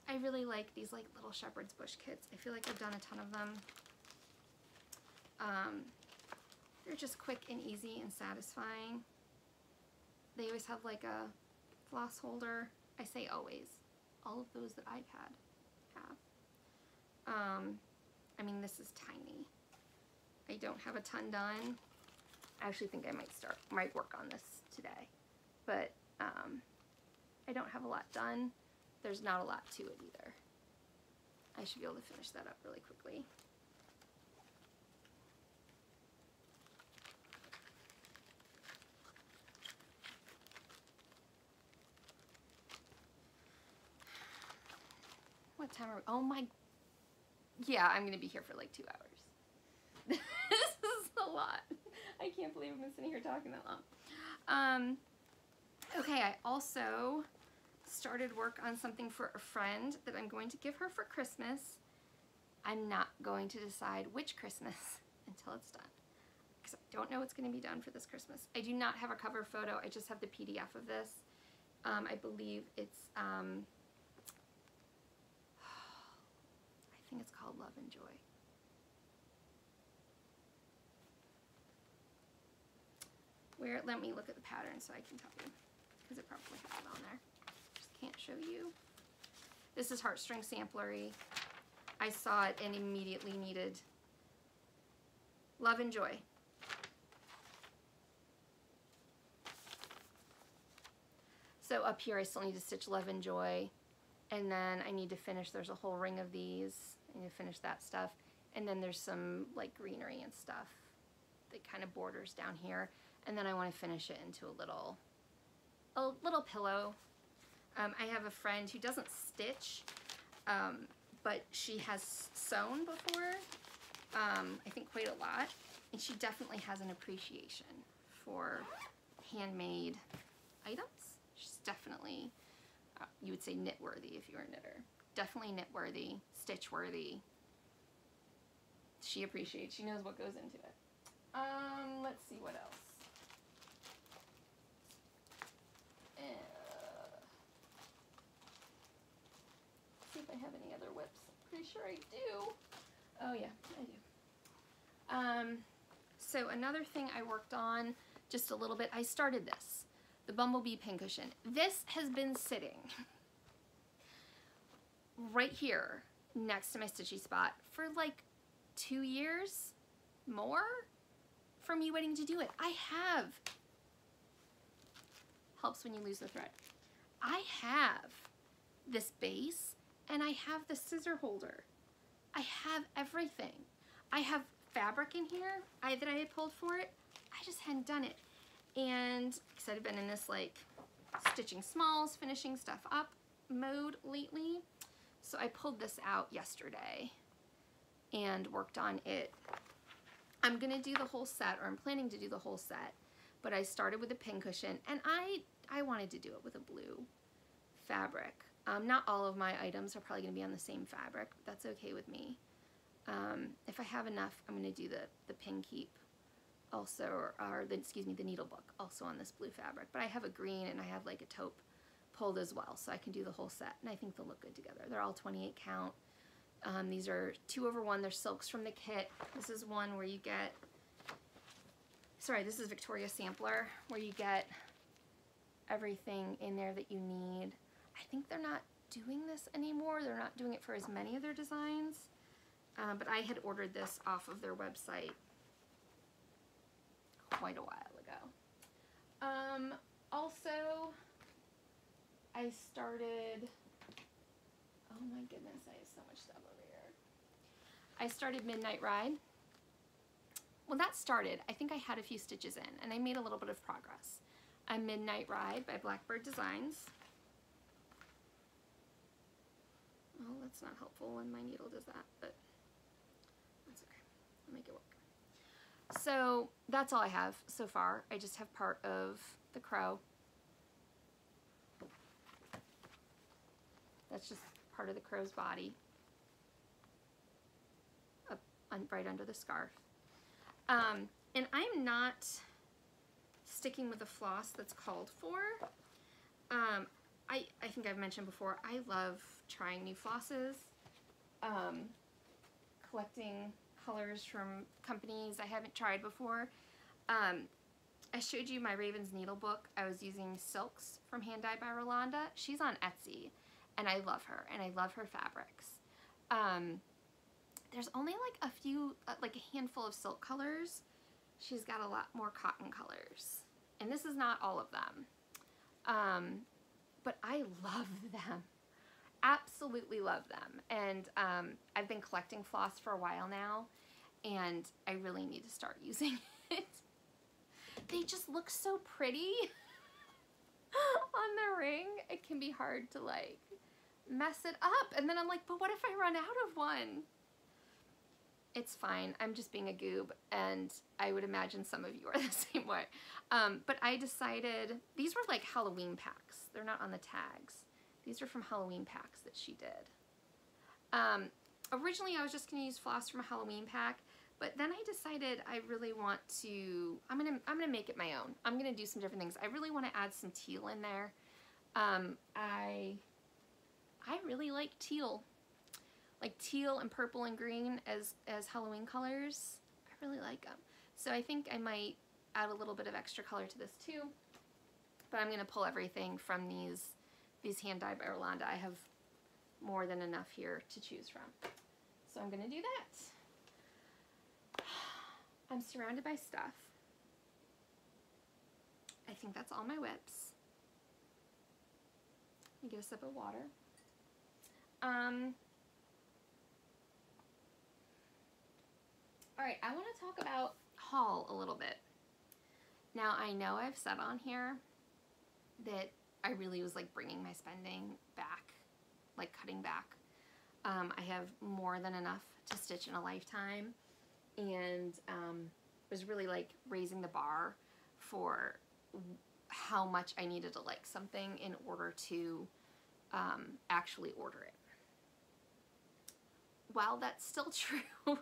I really like these like little Shepherd's Bush kits. I feel like I've done a ton of them. They're just quick and easy and satisfying. They always have like a floss holder. I say always. All of those that I've had have. I mean, this is tiny. I don't have a ton done. I actually think I might work on this today. But I don't have a lot done. There's not a lot to it either. I should be able to finish that up really quickly. What time are we? Oh my, yeah, I'm gonna be here for like 2 hours. This is a lot. I can't believe I've been sitting here talking that long. Okay, I also started work on something for a friend that I'm going to give her for Christmas. I'm not going to decide which Christmas until it's done, because I don't know what's going to be done for this Christmas. I do not have a cover photo. I just have the PDF of this. I believe it's, I think it's called Love and Joy. Let me look at the pattern so I can tell you, because it probably has it on there. Just can't show you. This is Heartstring Samplery. I saw it and immediately needed Love and Joy. So up here I still need to stitch Love and Joy, and then I need to finish, there's a whole ring of these. I need to finish that stuff, and then there's some like greenery and stuff that kind of borders down here, and then I want to finish it into a little pillow. I have a friend who doesn't stitch, but she has sewn before, I think quite a lot, and she definitely has an appreciation for handmade items. She's definitely, you would say knit-worthy if you were a knitter. Definitely knit-worthy, stitch-worthy. She appreciates, she knows what goes into it. Let's see what else. See if I have any other whips. Pretty sure I do. Oh yeah, I do. So another thing I worked on just a little bit, I started this, the Bumblebee Pincushion. This has been sitting right here next to my stitchy spot for like 2 years, more, for me waiting to do it. I have, helps when you lose the thread. I have this base and I have the scissor holder. I have everything. I have fabric in here that I had pulled for it. I just hadn't done it. And because I've been in this like stitching smalls, finishing stuff up mode lately. So I pulled this out yesterday and worked on it. I'm gonna do the whole set, or I'm planning to do the whole set, but I started with a pincushion, and I wanted to do it with a blue fabric. Not all of my items are probably gonna be on the same fabric, but that's okay with me. If I have enough, I'm gonna do the pin keep also, or the Needlebook also on this blue fabric. But I have a green and I have like a taupe pulled as well, so I can do the whole set, and I think they'll look good together. They're all 28 count. These are 2/1. They're silks from the kit. This is one where you get, sorry, this is Victoria Sampler, where you get everything in there that you need. I think they're not doing this anymore. They're not doing it for as many of their designs, but I had ordered this off of their website quite a while ago. Also, I started, oh my goodness, I have so much stuff over here. I started Midnight Ride. Well, that started, I think I had a few stitches in, and I made a little bit of progress. Midnight Ride by Blackbird Designs. Oh, that's not helpful when my needle does that, but that's okay. I'll make it work. So that's all I have so far. I just have part of the crow. That's just part of the crow's body, up right under the scarf. And I'm not sticking with the floss that's called for. I think I've mentioned before, I love trying new flosses, collecting colors from companies I haven't tried before. I showed you my Raven's Needlebook. I was using silks from Hand Dyed by Rolanda. She's on Etsy, and I love her, and I love her fabrics. There's only like a few, like a handful of silk colors. She's got a lot more cotton colors, and this is not all of them. But I love them. Absolutely love them. And I've been collecting floss for a while now, and I really need to start using it. They just look so pretty on the ring. It can be hard to like mess it up, and then I'm like, but what if I run out of one? It's fine. I'm just being a goob, and I would imagine some of you are the same way. But I decided, these were like Halloween packs. They're not on the tags. These are from Halloween packs that she did. Originally, I was just gonna use floss from a Halloween pack, but then I decided I really want to, I'm gonna make it my own. I'm gonna do some different things. I really want to add some teal in there. I really like teal. Like teal and purple and green as Halloween colors. I really like them. So I think I might add a little bit of extra color to this too. But I'm gonna pull everything from these Hand Dyed by Rolanda. I have more than enough here to choose from. So I'm gonna do that. I'm surrounded by stuff. I think that's all my whips. Let me get a sip of water. All right, I want to talk about haul a little bit. Now, I know I've said on here that I really was like bringing my spending back, like cutting back. I have more than enough to stitch in a lifetime, and was really like raising the bar for how much I needed to like something in order to actually order it. While that's still true,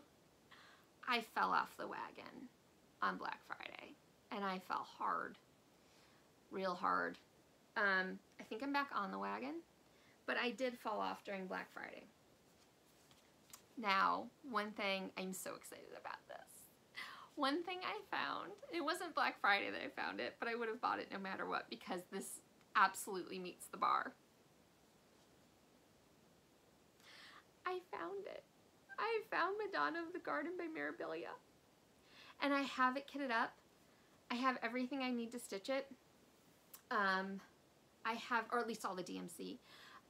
I fell off the wagon on Black Friday, and I fell hard, real hard. I think I'm back on the wagon, but I did fall off during Black Friday. Now, one thing, I'm so excited about this. One thing I found, it wasn't Black Friday that I found it, but I would have bought it no matter what because this absolutely meets the bar. I found it. I found Madonna of the Garden by Mirabilia. and I have it kitted up. I have everything I need to stitch it. I have, or at least all the DMC.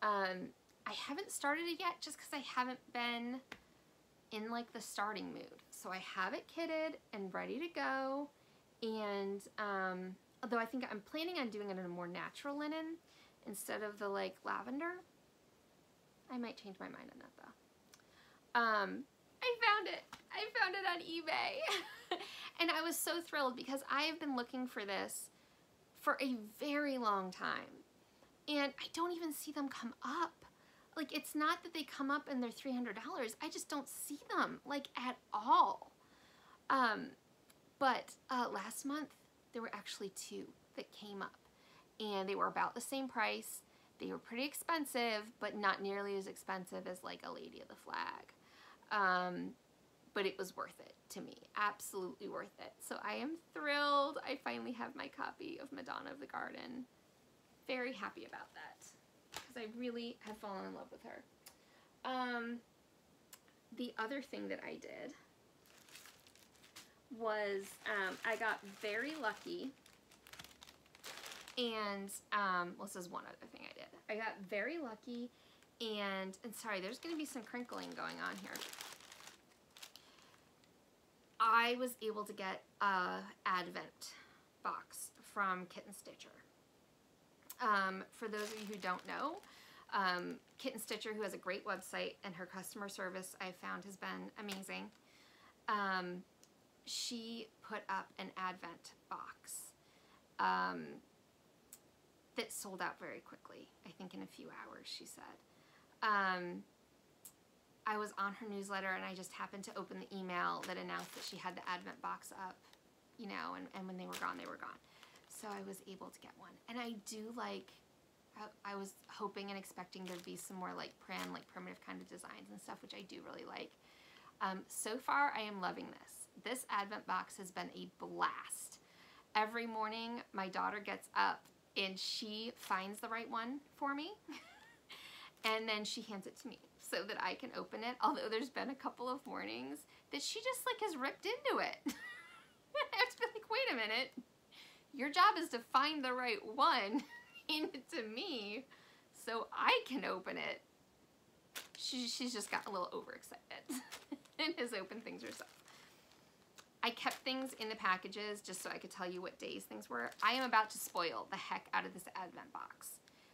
I haven't started it yet just because I haven't been in like the starting mood. So I have it kitted and ready to go. And although I think I'm planning on doing it in a more natural linen instead of the like lavender. I might change my mind on that though. I found it. I found it on eBay. And I was so thrilled because I have been looking for this for a very long time. And I don't even see them come up. Like, it's not that they come up and they're $300. I just don't see them, like, at all. But last month, there were actually 2 that came up. And they were about the same price. They were pretty expensive, but not nearly as expensive as, like, a Lady of the Flag. But it was worth it to me. Absolutely worth it. So I am thrilled. I finally have my copy of Madonna of the Garden. Very happy about that, because I really have fallen in love with her. The other thing that I did was I got very lucky, and well, this is one other thing I did. I got very lucky, and sorry, there's going to be some crinkling going on here. I was able to get a Advent box from kittenstitcher. For those of you who don't know, kittenstitcher, who has a great website, and her customer service I found has been amazing. She put up an Advent box that sold out very quickly. I think in a few hours, she said. I was on her newsletter, and I just happened to open the email that announced that she had the Advent box up, you know, and when they were gone, they were gone. So I was able to get one. And I do like, I was hoping and expecting there'd be some more like primitive kind of designs and stuff, which I do really like. So far, I am loving this. This Advent box has been a blast. Every morning, my daughter gets up and she finds the right one for me. And then she hands it to me so that I can open it. Although there's been a couple of mornings that she just like has ripped into it. I have to be like, wait a minute. Your job is to find the right one, hand it to me so I can open it. She's just got a little overexcited and has opened things herself. I kept things in the packages just so I could tell you what days things were. I am about to spoil the heck out of this Advent box.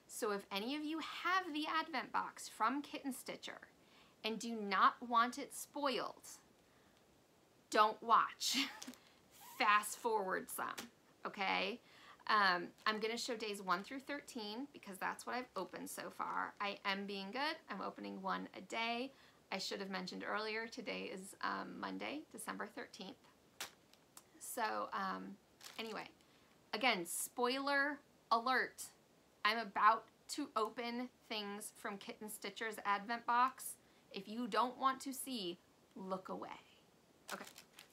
So if any of you have the Advent box from kittenstitcher and do not want it spoiled, don't watch. Fast forward some. Okay, I'm going to show days 1 through 13 because that's what I've opened so far. I am being good. I'm opening 1 a day. I should have mentioned earlier, today is Monday, December 13th. So anyway, again, spoiler alert. I'm about to open things from kittenstitcher's Advent box. If you don't want to see, look away. Okay,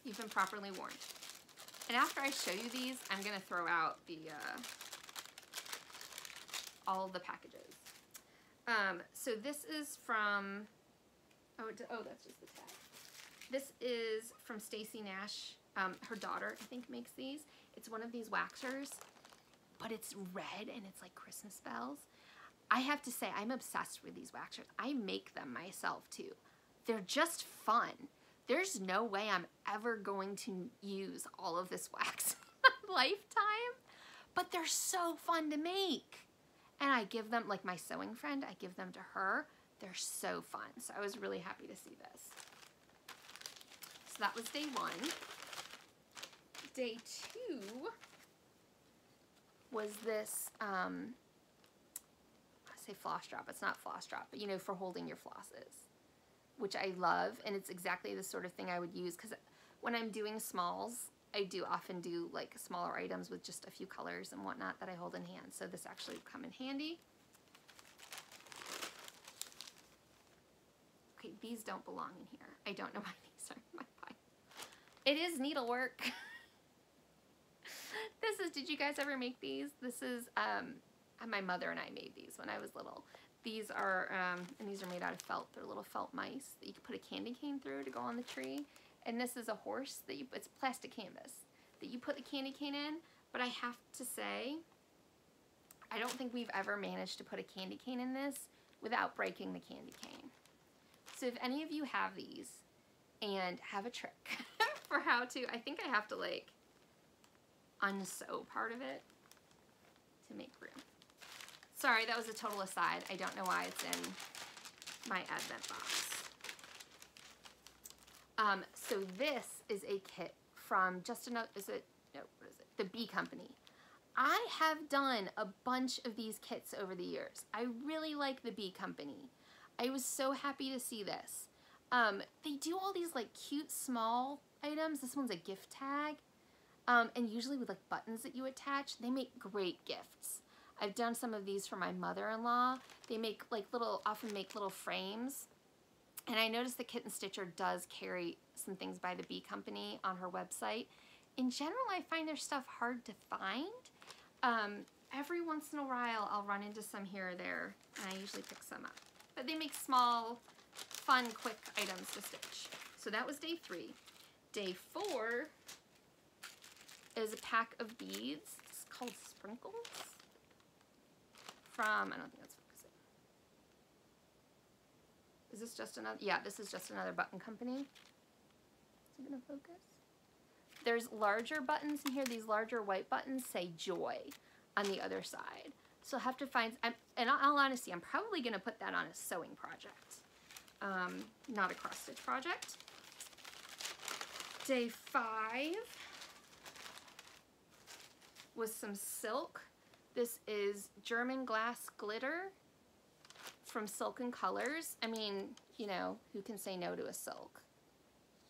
you've been properly warned. And after I show you these, I'm going to throw out the all of the packages. So this is from, oh, that's just the tag. This is from Stacy Nash. Her daughter, I think, makes these. It's one of these waxers, but it's red and it's like Christmas bells. I have to say, I'm obsessed with these waxers. I make them myself too. They're just fun. There's no way I'm ever going to use all of this wax in my lifetime, but they're so fun to make. And I give them, like my sewing friend, I give them to her. They're so fun. So I was really happy to see this. So that was day 1. Day 2 was this, I say floss drop. It's not floss drop, but you know, for holding your flosses, which I love, and it's exactly the sort of thing I would use, because when I'm doing smalls, I do often do like smaller items with just a few colors and whatnot that I hold in hand, so this actually would come in handy. Okay, these don't belong in here. I don't know why these are in my pile. It is needlework. This is, did you guys ever make these? This is, my mother and I made these when I was little. These are, and these are made out of felt. They're little felt mice that you can put a candy cane through to go on the tree. And this is a horse that it's plastic canvas that you put the candy cane in. But I have to say, I don't think we've ever managed to put a candy cane in this without breaking the candy cane. So if any of you have these and have a trick for how to, I think I have to like unsew part of it to make room. Sorry, that was a total aside. I don't know why it's in my Advent box. So this is a kit from just another, what is it? The Bee Company. I have done a bunch of these kits over the years. I really like the Bee Company. I was so happy to see this. They do all these like cute small items. This one's a gift tag. And usually with like buttons that you attach, they make great gifts. I've done some of these for my mother-in-law. They make like often make little frames. And I noticed the Kitten Stitcher does carry some things by the Bee Company on her website. In general, I find their stuff hard to find. Every once in a while, I'll run into some here or there, and I usually pick some up. But they make small, fun, quick items to stitch. So that was day 3. Day 4 is a pack of beads. It's called Sprinkles. From, I don't think that's focusing. Is this just another? Yeah, this is just another button company. Is it gonna focus? There's larger buttons in here. These larger white buttons say Joy on the other side. So I'll have to find, in all honesty, I'm probably gonna put that on a sewing project, not a cross stitch project. Day 5 was some silk. This is German glass glitter from Silken Colors. I mean, you know, who can say no to a silk?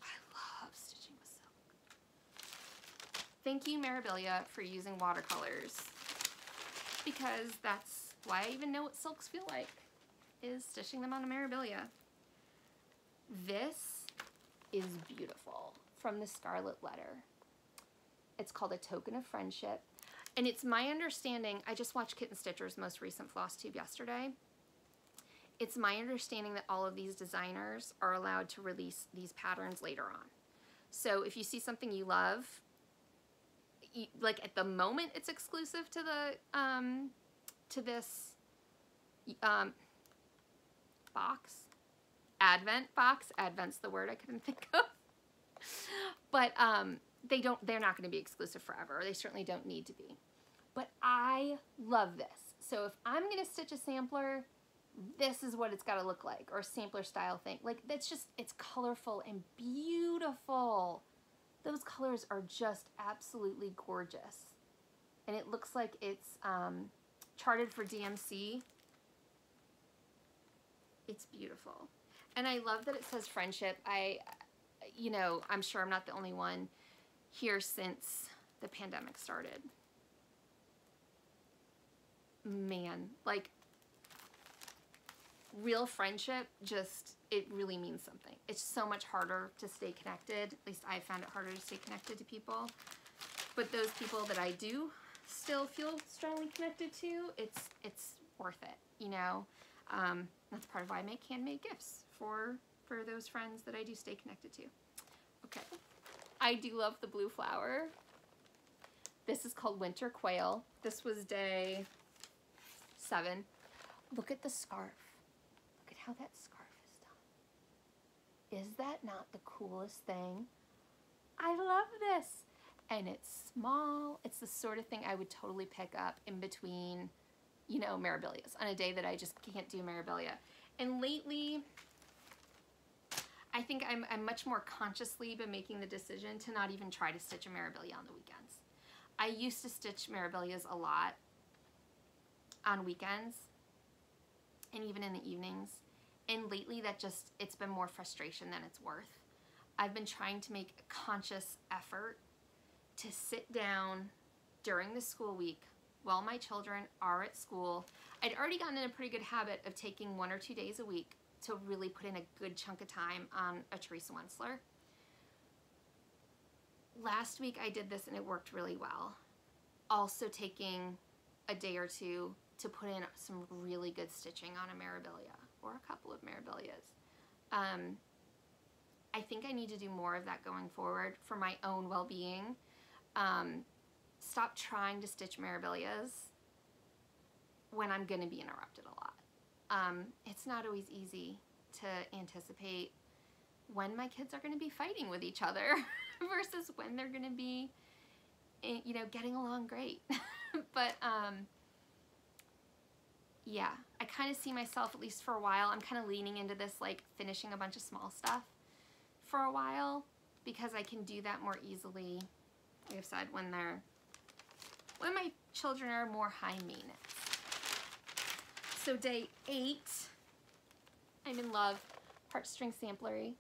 I love stitching with silk. Thank you, Mirabilia, for using watercolors, because that's why I even know what silks feel like, is stitching them on a Mirabilia. This is beautiful, from the Scarlet Letter. It's called A Token of Friendship. And it's my understanding, I just watched Kitten Stitcher's most recent Flosstube yesterday. It's my understanding that all of these designers are allowed to release these patterns later on. So if you see something you love, like at the moment it's exclusive to the, to this box, Advent box. Advent's the word I couldn't think of. But they're not going to be exclusive forever. They certainly don't need to be. But I love this. So if I'm going to stitch a sampler, this is what it's got to look like, or a sampler style thing. Like, that's just, it's colorful and beautiful. Those colors are just absolutely gorgeous. And it looks like it's charted for DMC. It's beautiful. And I love that it says friendship. You know, I'm sure I'm not the only one here since the pandemic started. Man, like, real friendship, just, it really means something. It's so much harder to stay connected. At least I found it harder to stay connected to people. But those people that I do still feel strongly connected to, it's worth it, you know? That's part of why I make handmade gifts for those friends that I do stay connected to. Okay, I do love the blue flower. This is called Winter Quail. This was day 7. Look at the scarf. Look at how that scarf is done. Is that not the coolest thing? I love this. And it's small. It's the sort of thing I would totally pick up in between, you know, Mirabilias on a day that I just can't do Mirabilia. And lately, I think I'm much more consciously been making the decision to not even try to stitch a Mirabilia on the weekends. I used to stitch Mirabilias a lot on weekends and even in the evenings. And lately that just, it's been more frustration than it's worth. I've been trying to make a conscious effort to sit down during the school week while my children are at school. I'd already gotten in a pretty good habit of taking 1 or 2 days a week to really put in a good chunk of time on a Teresa Wentzler. Last week I did this and it worked really well. Also taking a day or two to put in some really good stitching on a Mirabilia, or a couple of Mirabilias. I think I need to do more of that going forward for my own well-being. Stop trying to stitch Mirabilias when I'm going to be interrupted a lot. It's not always easy to anticipate when my kids are going to be fighting with each other versus when they're going to be, you know, getting along great. But yeah, I kind of see myself, at least for a while, I'm kind of leaning into this, like finishing a bunch of small stuff for a while, because I can do that more easily, like I've said, when my children are more high maintenance. So day 8, I'm in love. Heartstring Samplery,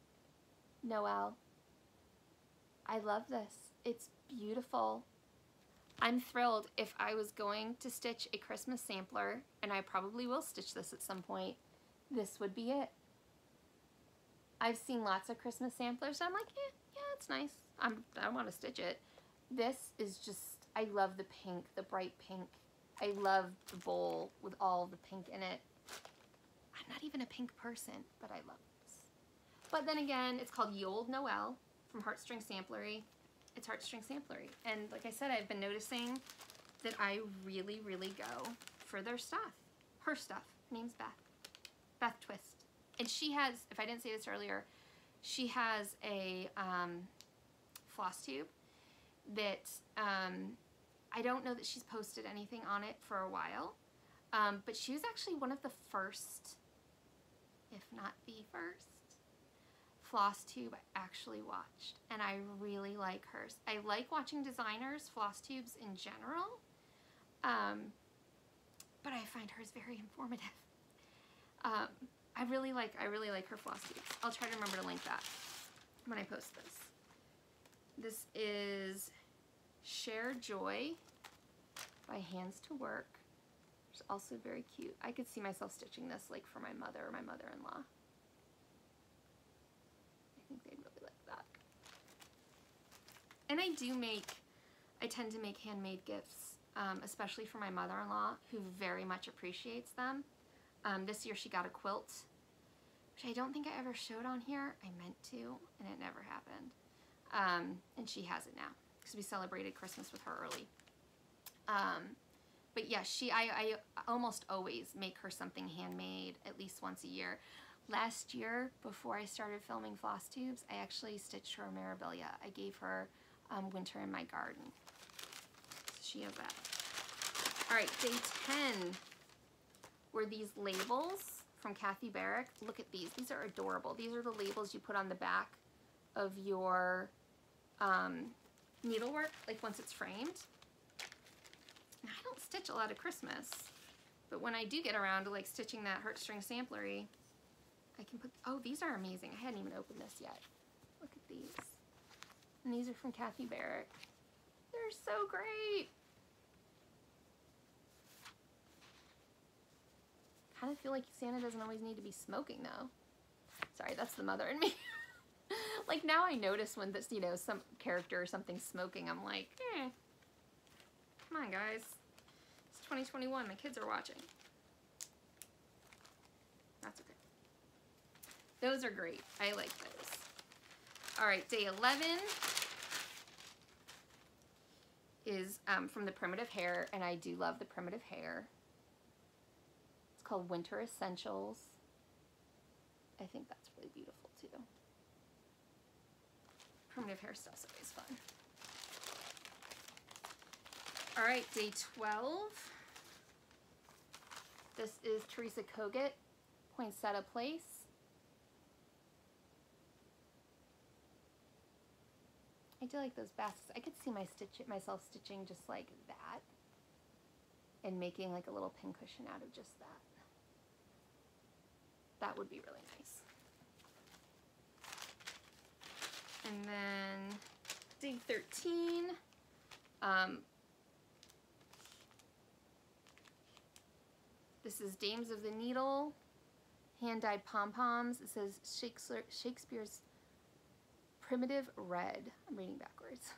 Noel. I love this. It's beautiful. I'm thrilled. If I was going to stitch a Christmas sampler, and I probably will stitch this at some point, this would be it. I've seen lots of Christmas samplers, and I'm like, yeah, it's nice. I don't want to stitch it. This is just, I love the pink, the bright pink. I love the bowl with all the pink in it. I'm not even a pink person, but I love this. But then again, it's called Ye Olde Noel from Heartstring Samplery. It's Heartstring Samplery. And like I said, I've been noticing that I really, really go for their stuff. Her stuff. Her name's Beth. Beth Twist. And she has, if I didn't say this earlier, she has a Flosstube that I don't know that she's posted anything on it for a while, but she was actually one of the first, if not the first, Flosstube I actually watched, and I really like hers. I like watching designers' Flosstubes in general, but I find hers very informative. I really like her Flosstubes. I'll try to remember to link that when I post this. This is Share Joy by Hands to Work. It's also very cute. I could see myself stitching this like for my mother or my mother-in-law. I think they'd really like that. And I tend to make handmade gifts, especially for my mother-in-law, who very much appreciates them. This year she got a quilt, which I don't think I ever showed on here. I meant to, and it never happened. And she has it now, because we celebrated Christmas with her early. But yeah, I almost always make her something handmade at least once a year. Last year, before I started filming Flosstubes, I actually stitched her a Mirabilia. I gave her Winter in My Garden. So she has that. All right, day 10 were these labels from Kathy Barrick. Look at these. These are adorable. These are the labels you put on the back of your needlework, like once it's framed. Now, I don't stitch a lot of Christmas, but when I do get around to like stitching that Heartstring Samplery, I can put, oh, these are amazing. I hadn't even opened this yet. Look at these. And these are from Kathy Barrick. They're so great. Kind of feel like Santa doesn't always need to be smoking though. Sorry, that's the mother in me. Like now I notice when this, you know, some character or something's smoking, I'm like, come on guys. It's 2021, my kids are watching. That's okay. Those are great. I like those. All right, day 11 is from the Primitive Hare, and I do love the Primitive Hare. It's called Winter Essentials. I think that's really beautiful too. Primitive Hare stuff's always fun. All right, day 12. This is Teresa Kogut, Poinsettia Place. I do like those baskets. I could see myself stitching just like that and making like a little pin cushion out of just that. That would be really nice. And then day 13, this is Dames of the Needle, hand-dyed pom-poms. It says Shakespeare's Primitive Red, I'm reading backwards,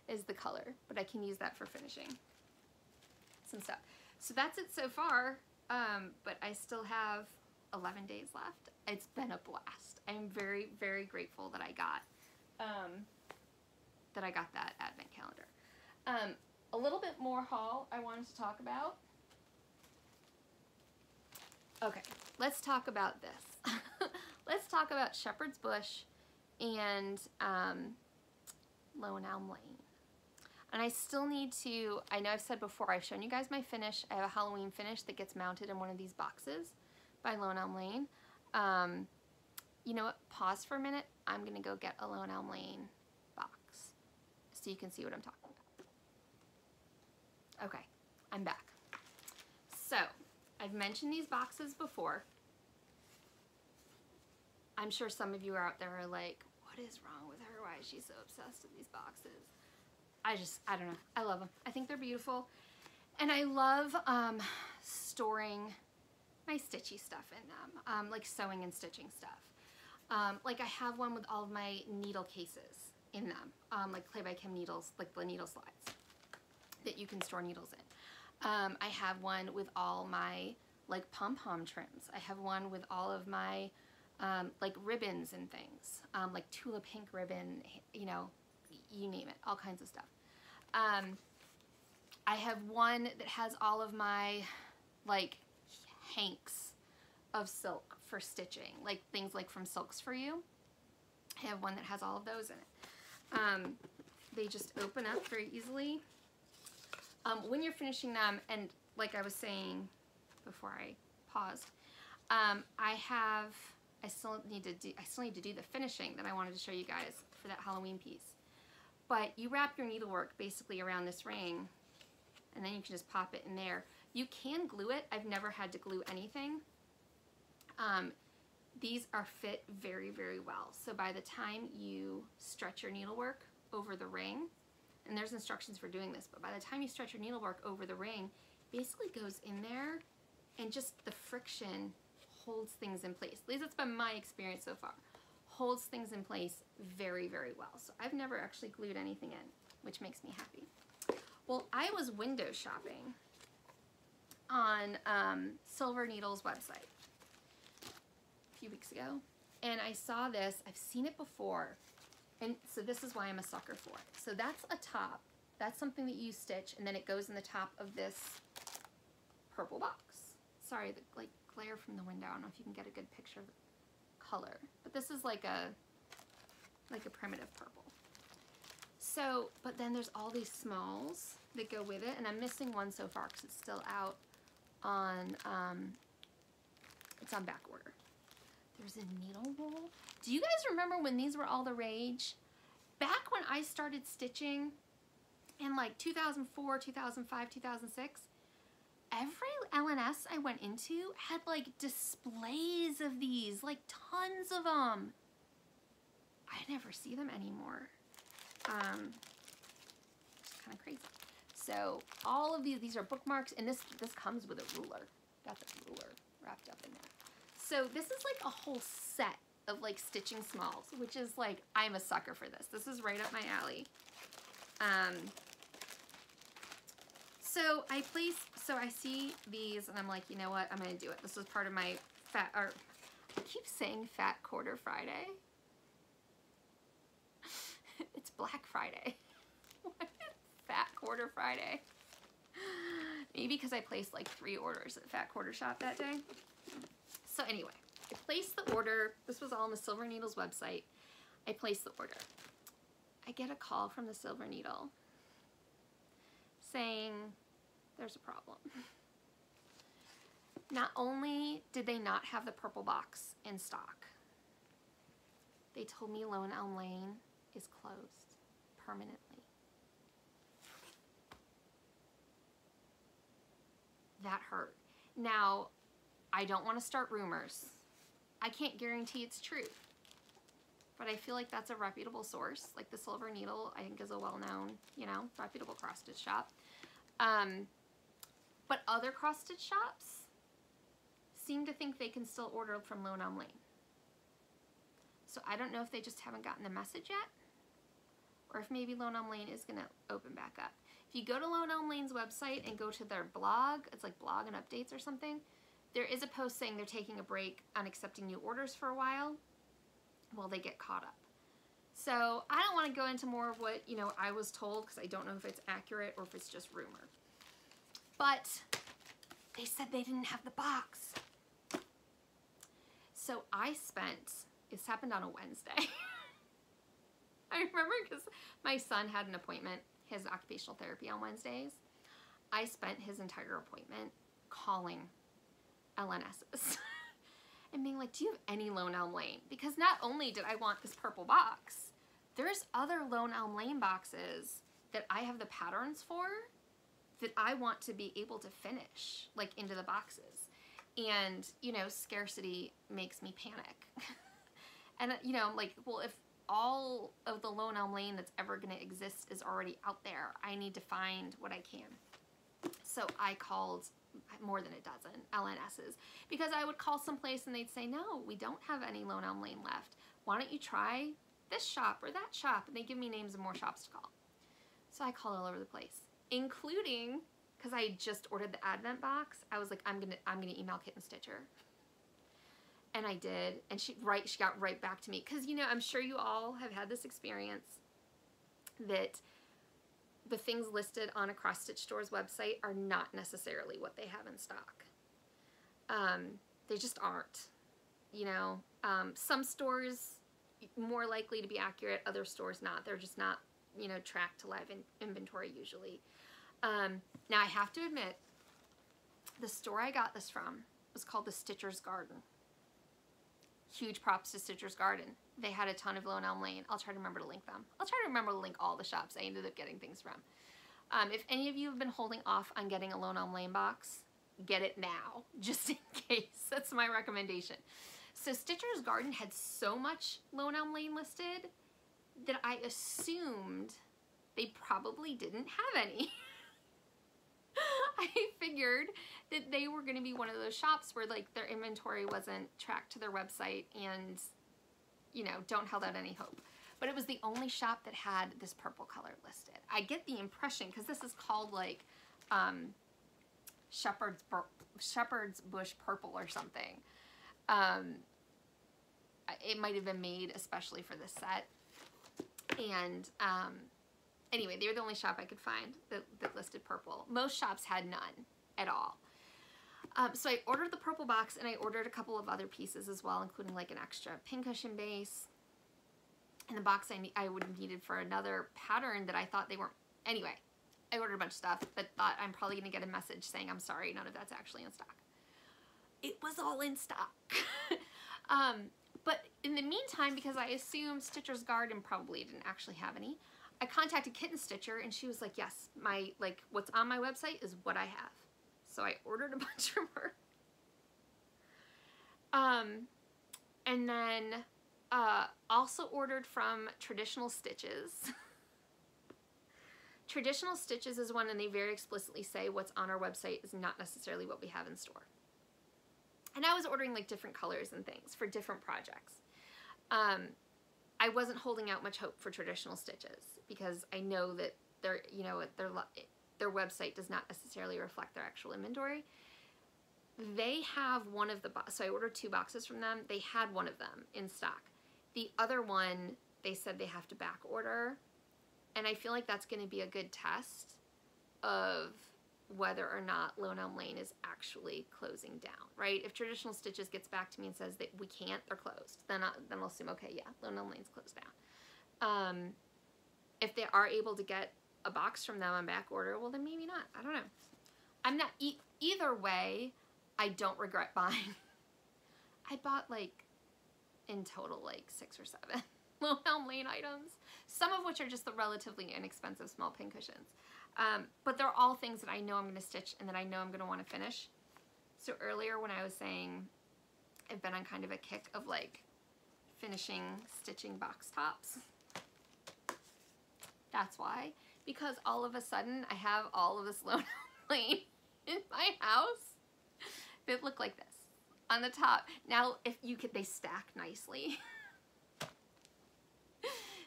is the color, but I can use that for finishing some stuff. So that's it so far, but I still have 11 days left, it's been a blast. I'm very, very grateful that I got that advent calendar. A little bit more haul I wanted to talk about. Okay, let's talk about this. Let's talk about Shepherd's Bush and Lone Elm Lane. And I still need to, I know I've said before, I've shown you guys my finish. I have a Halloween finish that gets mounted in one of these boxes by Lone Elm Lane. You know what, pause for a minute. I'm gonna go get a Lone Elm Lane box so you can see what I'm talking about. Okay, I'm back. So, I've mentioned these boxes before. I'm sure some of you are out there are like, what is wrong with her? Why is she so obsessed with these boxes? I don't know. I love them. I think they're beautiful. And I love storing my stitchy stuff in them, like sewing and stitching stuff. Like I have one with all of my needle cases in them, like Clay by Kim needles, like the needle slides that you can store needles in. I have one with all my like pom-pom trims. I have one with all of my like ribbons and things, like Tula Pink ribbon, you know, you name it, all kinds of stuff. I have one that has all of my like hanks of silk for stitching, like things like from Silks For You. I have one that has all of those in it. They just open up very easily. When you're finishing them, and like I was saying before I paused, I still need to do the finishing that I wanted to show you guys for that Halloween piece. But you wrap your needlework basically around this ring, and then you can just pop it in there. You can glue it. I've never had to glue anything. These are fit very, very well. So by the time you stretch your needlework over the ring, and there's instructions for doing this, but by the time you stretch your needlework over the ring, it basically goes in there, and just the friction holds things in place. At least that's been my experience so far. Holds things in place very, very well. So I've never actually glued anything in, which makes me happy. Well, I was window shopping on Silver Needle's website a few weeks ago, and I saw this. I've seen it before, and so this is why I'm a sucker for it. So that's a top. That's something that you stitch, and then it goes in the top of this purple box. Sorry, the like glare from the window. I don't know if you can get a good picture of the color, but this is like a primitive purple. So, but then there's all these smalls that go with it, and I'm missing one so far because it's still out on it's on back order. There's a needle roll. Do you guys remember when these were all the rage? Back when I started stitching in like 2004, 2005, 2006, every LNS I went into had like displays of these, like tons of them. I never see them anymore. It's kind of crazy. So all of these are bookmarks, and this comes with a ruler. Got the ruler wrapped up in there. So this is like a whole set of like stitching smalls, which is like, I'm a sucker for this. This is right up my alley. So I see these and I'm like, you know what, I'm gonna do it. This was part of my I keep saying Fat Quarter Friday. It's Black Friday. Fat Quarter Friday. Maybe because I placed like 3 orders at Fat Quarter Shop that day. So anyway, I placed the order. This was all on the Silver Needle's website. I placed the order. I get a call from the Silver Needle saying there's a problem. Not only did they not have the purple box in stock, they told me Lone Elm Lane is closed permanently. That hurt. Now, I don't want to start rumors. I can't guarantee it's true, but I feel like that's a reputable source. Like the Silver Needle, I think, is a well-known, you know, reputable cross-stitch shop. But other cross-stitch shops seem to think they can still order from Lone Elm Lane. So I don't know if they just haven't gotten the message yet, or if maybe Lone Elm Lane is going to open back up. If you go to Lone Elm Lane's website and go to their blog, it's like blog and updates or something, There is a post saying they're taking a break on accepting new orders for a while they get caught up. So I don't want to go into more of what, you know, I was told, because I don't know if it's accurate or if it's just rumor. But they said they didn't have the box. So I spent, this happened on a Wednesday. I remember because my son had an appointment, his occupational therapy on Wednesdays. I spent his entire appointment calling LNSs and being like, do you have any Lone Elm Lane? Because not only did I want this purple box, there's other Lone Elm Lane boxes that I have the patterns for that I want to be able to finish, like, into the boxes. And, you know, scarcity makes me panic. And, you know, I'm like, well, if all of the Lone Elm Lane that's ever going to exist is already out there, I need to find what I can. So I called more than a dozen LNSs, because I would call someplace and they'd say, no, we don't have any Lone Elm Lane left. Why don't you try this shop or that shop? And they give me names of more shops to call. So I called all over the place, including, because I just ordered the Advent box, I was like, I'm gonna email kittenstitcher. And I did, and she got right back to me, because, you know, I'm sure you all have had this experience that the things listed on a cross stitch store's website are not necessarily what they have in stock. They just aren't, you know. Some stores more likely to be accurate, other stores not. They're just not, you know, tracked to live inventory usually. Now I have to admit, the store I got this from was called the Stitcher's Garden. Huge props to Stitcher's Garden. They had a ton of Lone Elm Lane. I'll try to remember to link them. I'll try to remember to link all the shops I ended up getting things from. If any of you have been holding off on getting a Lone Elm Lane box, get it now, just in case. That's my recommendation. So Stitcher's Garden had so much Lone Elm Lane listed that I assumed they probably didn't have any. I figured that they were going to be one of those shops where, like, their inventory wasn't tracked to their website and, you know, don't hold out any hope. But it was the only shop that had this purple color listed. I get the impression, because this is called, like, Shepherd's Bush Purple or something. It might have been made especially for this set. And, anyway, they were the only shop I could find that listed purple. Most shops had none at all. So I ordered the purple box, and I ordered a couple of other pieces as well, including like an extra pincushion base. And the box I would have needed for another pattern that I thought they weren't. Anyway, I ordered a bunch of stuff, but thought I'm probably going to get a message saying, I'm sorry, none of that's actually in stock. It was all in stock. But in the meantime, because I assumed Stitcher's Garden probably didn't actually have any, I contacted kittenstitcher, and she was like, yes, what's on my website is what I have. So I ordered a bunch from her. And then also ordered from Traditional Stitches. Traditional Stitches is one, and they very explicitly say what's on our website is not necessarily what we have in store. And I was ordering like different colors and things for different projects. I wasn't holding out much hope for Traditional Stitches, because I know that their website does not necessarily reflect their actual inventory. They have one of the so I ordered 2 boxes from them. They had one of them in stock. The other one, they said they have to back order, and I feel like that's going to be a good test of whether or not Lone Elm Lane is actually closing down, right? If Traditional Stitches gets back to me and says that we can't, they're closed, then I'll assume, okay, yeah, Lone Elm Lane's closed down. If they are able to get a box from them on back order, well, then maybe not. I don't know. I'm not, either way, I don't regret buying. I bought, like, in total, like 6 or 7 Lone Elm Lane items, some of which are just the relatively inexpensive small pincushions. But they're all things that I know I'm going to stitch and that I know I'm going to want to finish. So earlier when I was saying I've been on kind of a kick of like finishing stitching box tops, that's why. Because all of a sudden I have all of this Lone Elm Lane in my house that look like this on the top. Now, if you could, they stack nicely.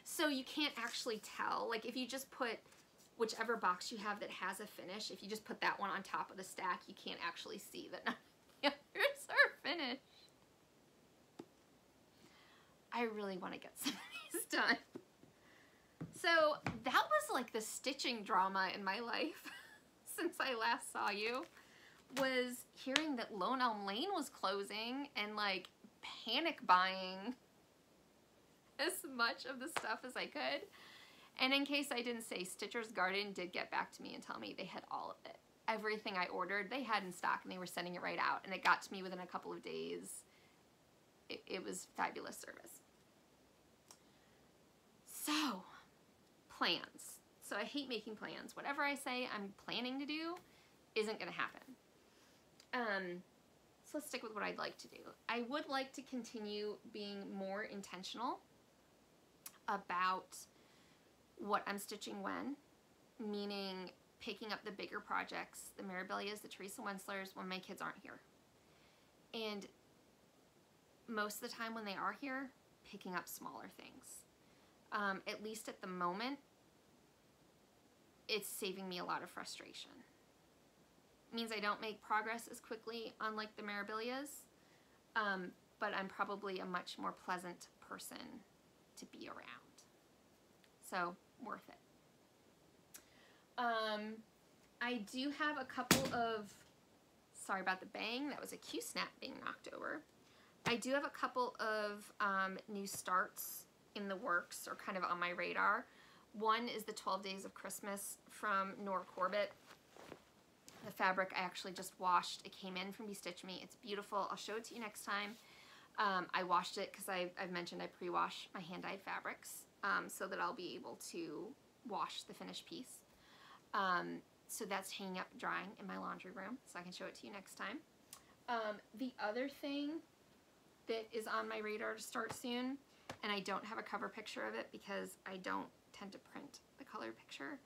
So you can't actually tell. Like if you just put whichever box you have that has a finish, if you just put that one on top of the stack, you can't actually see that the others are finished. I really want to get some of these done. So that was like the stitching drama in my life since I last saw you, was hearing that Lone Elm Lane was closing and like panic buying as much of the stuff as I could. And in case I didn't say, Stitcher's Garden did get back to me and tell me they had all of it. Everything I ordered, they had in stock, and they were sending it right out. And it got to me within a couple of days. It was fabulous service. So, plans. So I hate making plans. Whatever I say I'm planning to do isn't going to happen. So let's stick with what I'd like to do. I would like to continue being more intentional about what I'm stitching when, meaning picking up the bigger projects, the Mirabilias, the Teresa Wenslers, when my kids aren't here. And most of the time when they are here, picking up smaller things. At least at the moment, it's saving me a lot of frustration. It means I don't make progress as quickly on like the Mirabilias, but I'm probably a much more pleasant person to be around. So, worth it. I do have a couple of, sorry about the bang, that was a Q-snap being knocked over. I do have a couple of new starts in the works, or kind of on my radar. One is the 12 Days of Christmas from Nora Corbett. The fabric I actually just washed. It came in from Be Stitch Me. It's beautiful. I'll show it to you next time. I washed it because I've mentioned I pre-wash my hand-dyed fabrics so that I'll be able to wash the finished piece. So that's hanging up drying in my laundry room, so I can show it to you next time. The other thing that is on my radar to start soon, and I don't have a cover picture of it because I don't tend to print the color picture,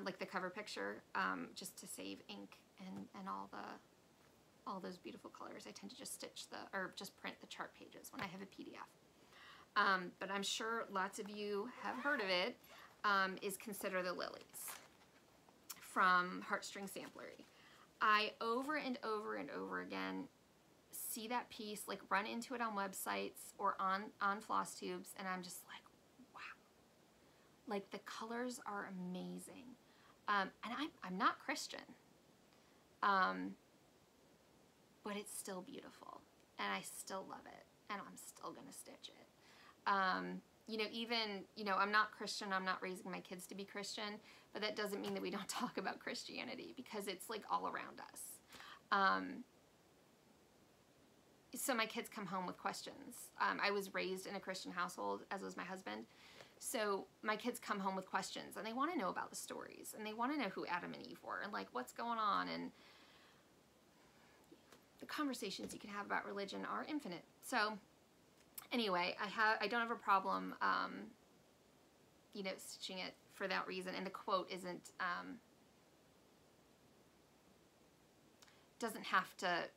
like the cover picture, just to save ink and all those beautiful colors. I tend to just just print the chart pages when I have a PDF. But I'm sure lots of you have heard of it, is Consider the Lilies from Heartstring Samplery. I over and over and over again see that piece, like run into it on websites or on Flosstubes, and I'm just like, wow. Like the colors are amazing. And I'm not Christian, but it's still beautiful, and I still love it, and I'm still gonna stitch it. You know, even, you know, I'm not Christian, I'm not raising my kids to be Christian, but that doesn't mean that we don't talk about Christianity, because it's like all around us. So my kids come home with questions. I was raised in a Christian household, as was my husband. So my kids come home with questions, and they want to know about the stories, and they want to know who Adam and Eve were, and like what's going on, and the conversations you can have about religion are infinite. So anyway, I don't have a problem, you know, stitching it for that reason, and the quote isn't,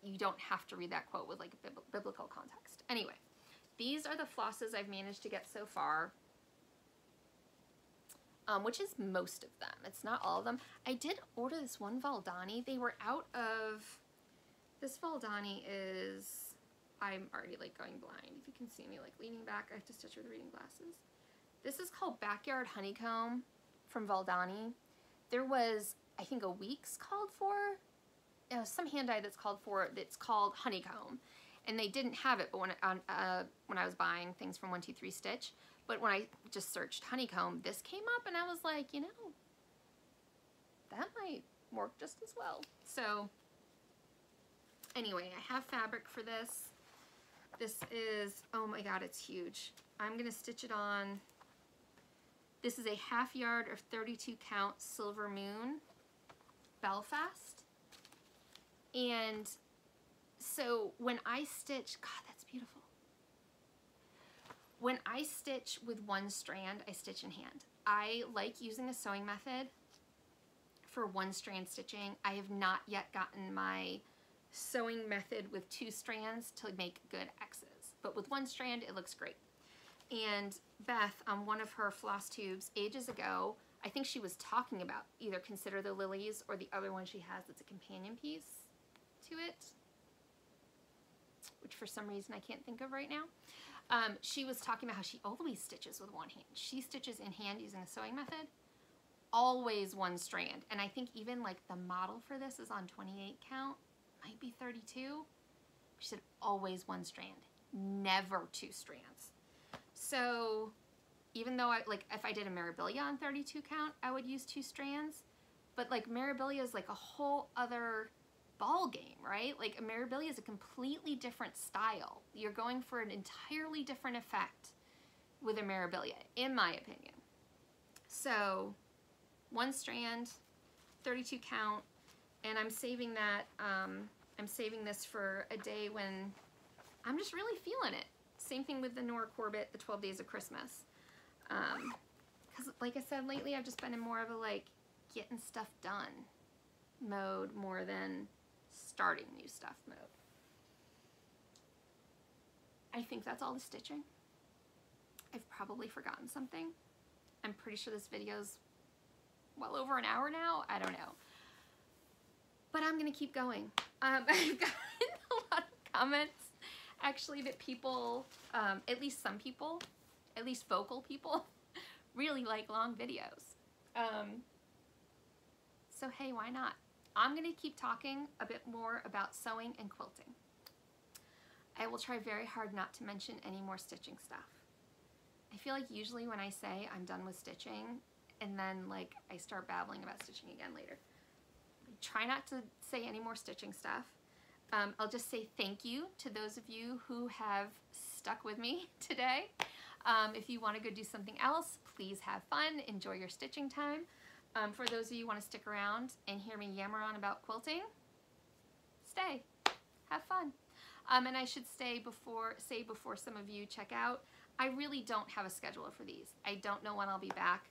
you don't have to read that quote with like a biblical context. Anyway, these are the flosses I've managed to get so far, which is most of them. It's not all of them. I did order this one Valdani. They were out of, this Valdani is, I'm already like going blind. If you can see me like leaning back, I have to stitch with reading glasses. This is called Backyard Honeycomb from Valdani. There was, I think, a week's called for, some hand dye that's called for, that's called Honeycomb. And they didn't have it, but when I was buying things from 123 Stitch, but when I just searched Honeycomb, this came up, and I was like, you know, that might work just as well. So anyway, I have fabric for this. This is, oh my god, it's huge. I'm gonna stitch it on. This is a 1/2 yard of 32 count Silver Moon Belfast. And so when I stitch, god, that's beautiful. When I stitch with one strand, I stitch in hand. I like using a sewing method for one strand stitching. I have not yet gotten my sewing method with 2 strands to make good X's, but with one strand it looks great. And Beth, on one of her floss tubes ages ago, I think she was talking about either Consider the Lilies or the other one she has that's a companion piece to it. which for some reason I can't think of right now. She was talking about how she always stitches with one hand. She stitches in hand using a sewing method, always one strand. And I think even like the model for this is on 28 count, might be 32. She said always one strand, never two strands. So even though if I did a Mirabilia on 32 count, I would use two strands, but like Mirabilia is like a whole other ball game, right? Like a Mirabilia is a completely different style. You're going for an entirely different effect with a Mirabilia, in my opinion. So one strand, 32 count, and I'm saving that, I'm saving this for a day when I'm just really feeling it. Same thing with the Nora Corbett, the 12 Days of Christmas. Because like I said, lately I've just been in more of a like getting stuff done mode more than starting new stuff mode. I think that's all the stitching. I've probably forgotten something. I'm pretty sure this video's well over an hour now. I don't know. But I'm gonna keep going. I've gotten a lot of comments actually that people, at least some people, at least vocal people, really like long videos. So hey, why not? I'm gonna keep talking a bit more about sewing and quilting. I will try very hard not to mention any more stitching stuff. I feel like usually when I say I'm done with stitching and then like I start babbling about stitching again later. Try not to say any more stitching stuff. I'll just say thank you to those of you who have stuck with me today. If you want to go do something else, please have fun, enjoy your stitching time. For those of you who want to stick around and hear me yammer on about quilting, stay, have fun. And I should say before some of you check out, I really don't have a schedule for these. I don't know when I'll be back.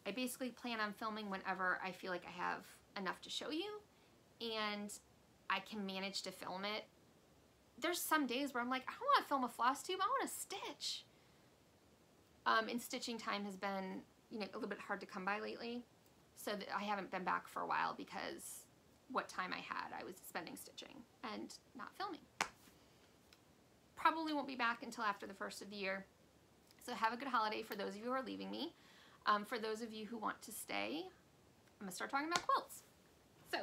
I basically plan on filming whenever I feel like I have enough to show you and I can manage to film it. There's some days where I'm like, I don't want to film a floss tube, I want to stitch. And stitching time has been, you know, a little bit hard to come by lately, so that I haven't been back for a while because what time I had, I was spending stitching and not filming. Probably won't be back until after the first of the year. So have a good holiday for those of you who are leaving me. For those of you who want to stay, I'm gonna start talking about quilts. So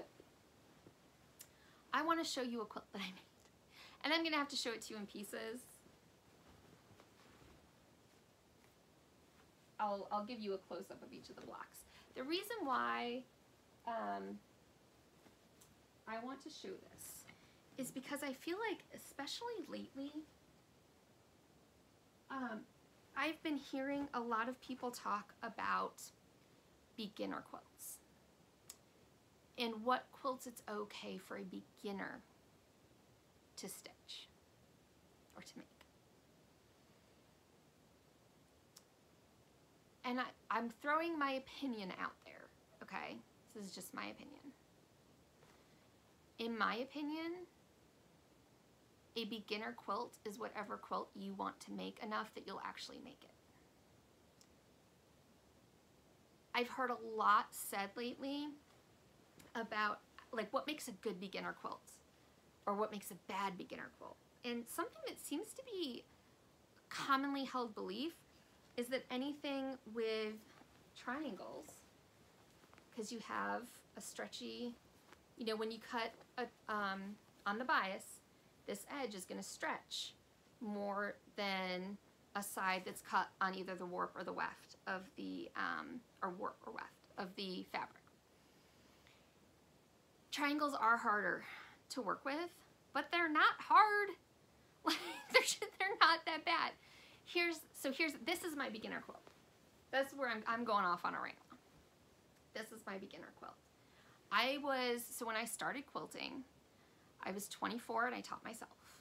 I want to show you a quilt that I made, and I'm gonna have to show it to you in pieces. I'll give you a close-up of each of the blocks. The reason why I want to show this is because I feel like, especially lately, I've been hearing a lot of people talk about beginner quilts and what quilts it's okay for a beginner to stitch or to make. And I'm throwing my opinion out there, okay? This is just my opinion. In my opinion, a beginner quilt is whatever quilt you want to make enough that you'll actually make it. I've heard a lot said lately about like what makes a good beginner quilt or what makes a bad beginner quilt. And something that seems to be a commonly held belief is that anything with triangles, because you have a stretchy, you know, when you cut on the bias, this edge is going to stretch more than a side that's cut on either the warp or the weft of the, or warp or weft of the fabric. Triangles are harder to work with, but they're not hard. Like, they're not that bad. This is my beginner quilt. That's where I'm going off on it right now. This is my beginner quilt. So when I started quilting, I was 24 and I taught myself.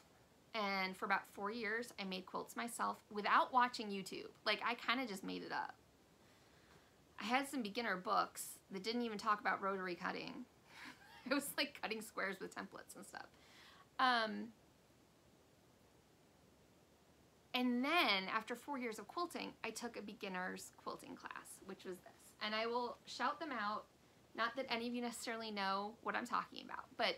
And for about 4 years, I made quilts myself without watching YouTube. Like, I kind of just made it up. I had some beginner books that didn't even talk about rotary cutting. It was like cutting squares with templates and stuff. And then after 4 years of quilting, I took a beginner's quilting class, which was this. And I will shout them out, not that any of you necessarily know what I'm talking about, but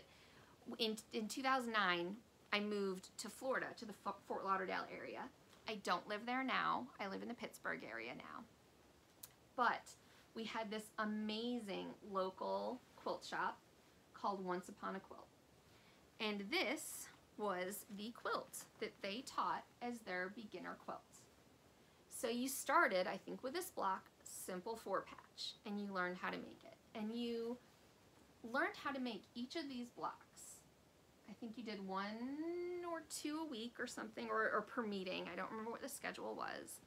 in 2009, I moved to Florida, to the Fort Lauderdale area. I don't live there now. I live in the Pittsburgh area now. But we had this amazing local quilt shop called Once Upon a Quilt. And this was the quilt that they taught as their beginner quilt. So you started, I think, with this block, simple 4-patch, and you learned how to make it. And you learned how to make each of these blocks. I think you did 1 or 2 a week or something, or per meeting. I don't remember what the schedule was.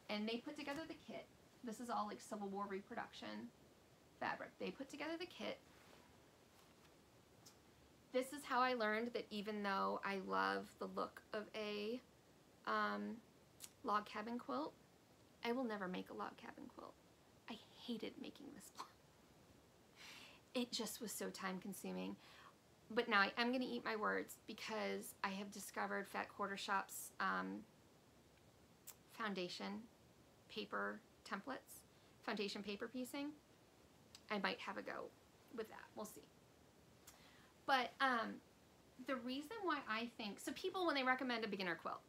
And they put together the kit. This is all like Civil War reproduction fabric. They put together the kit. This is how I learned that even though I love the look of a log cabin quilt, I will never make a log cabin quilt. I hated making this block. It just was so time consuming. But now I'm going to eat my words because I have discovered Fat Quarter Shop's foundation paper templates, foundation paper piecing. I might have a go with that. We'll see. But the reason why I think, so people when they recommend a beginner quilt,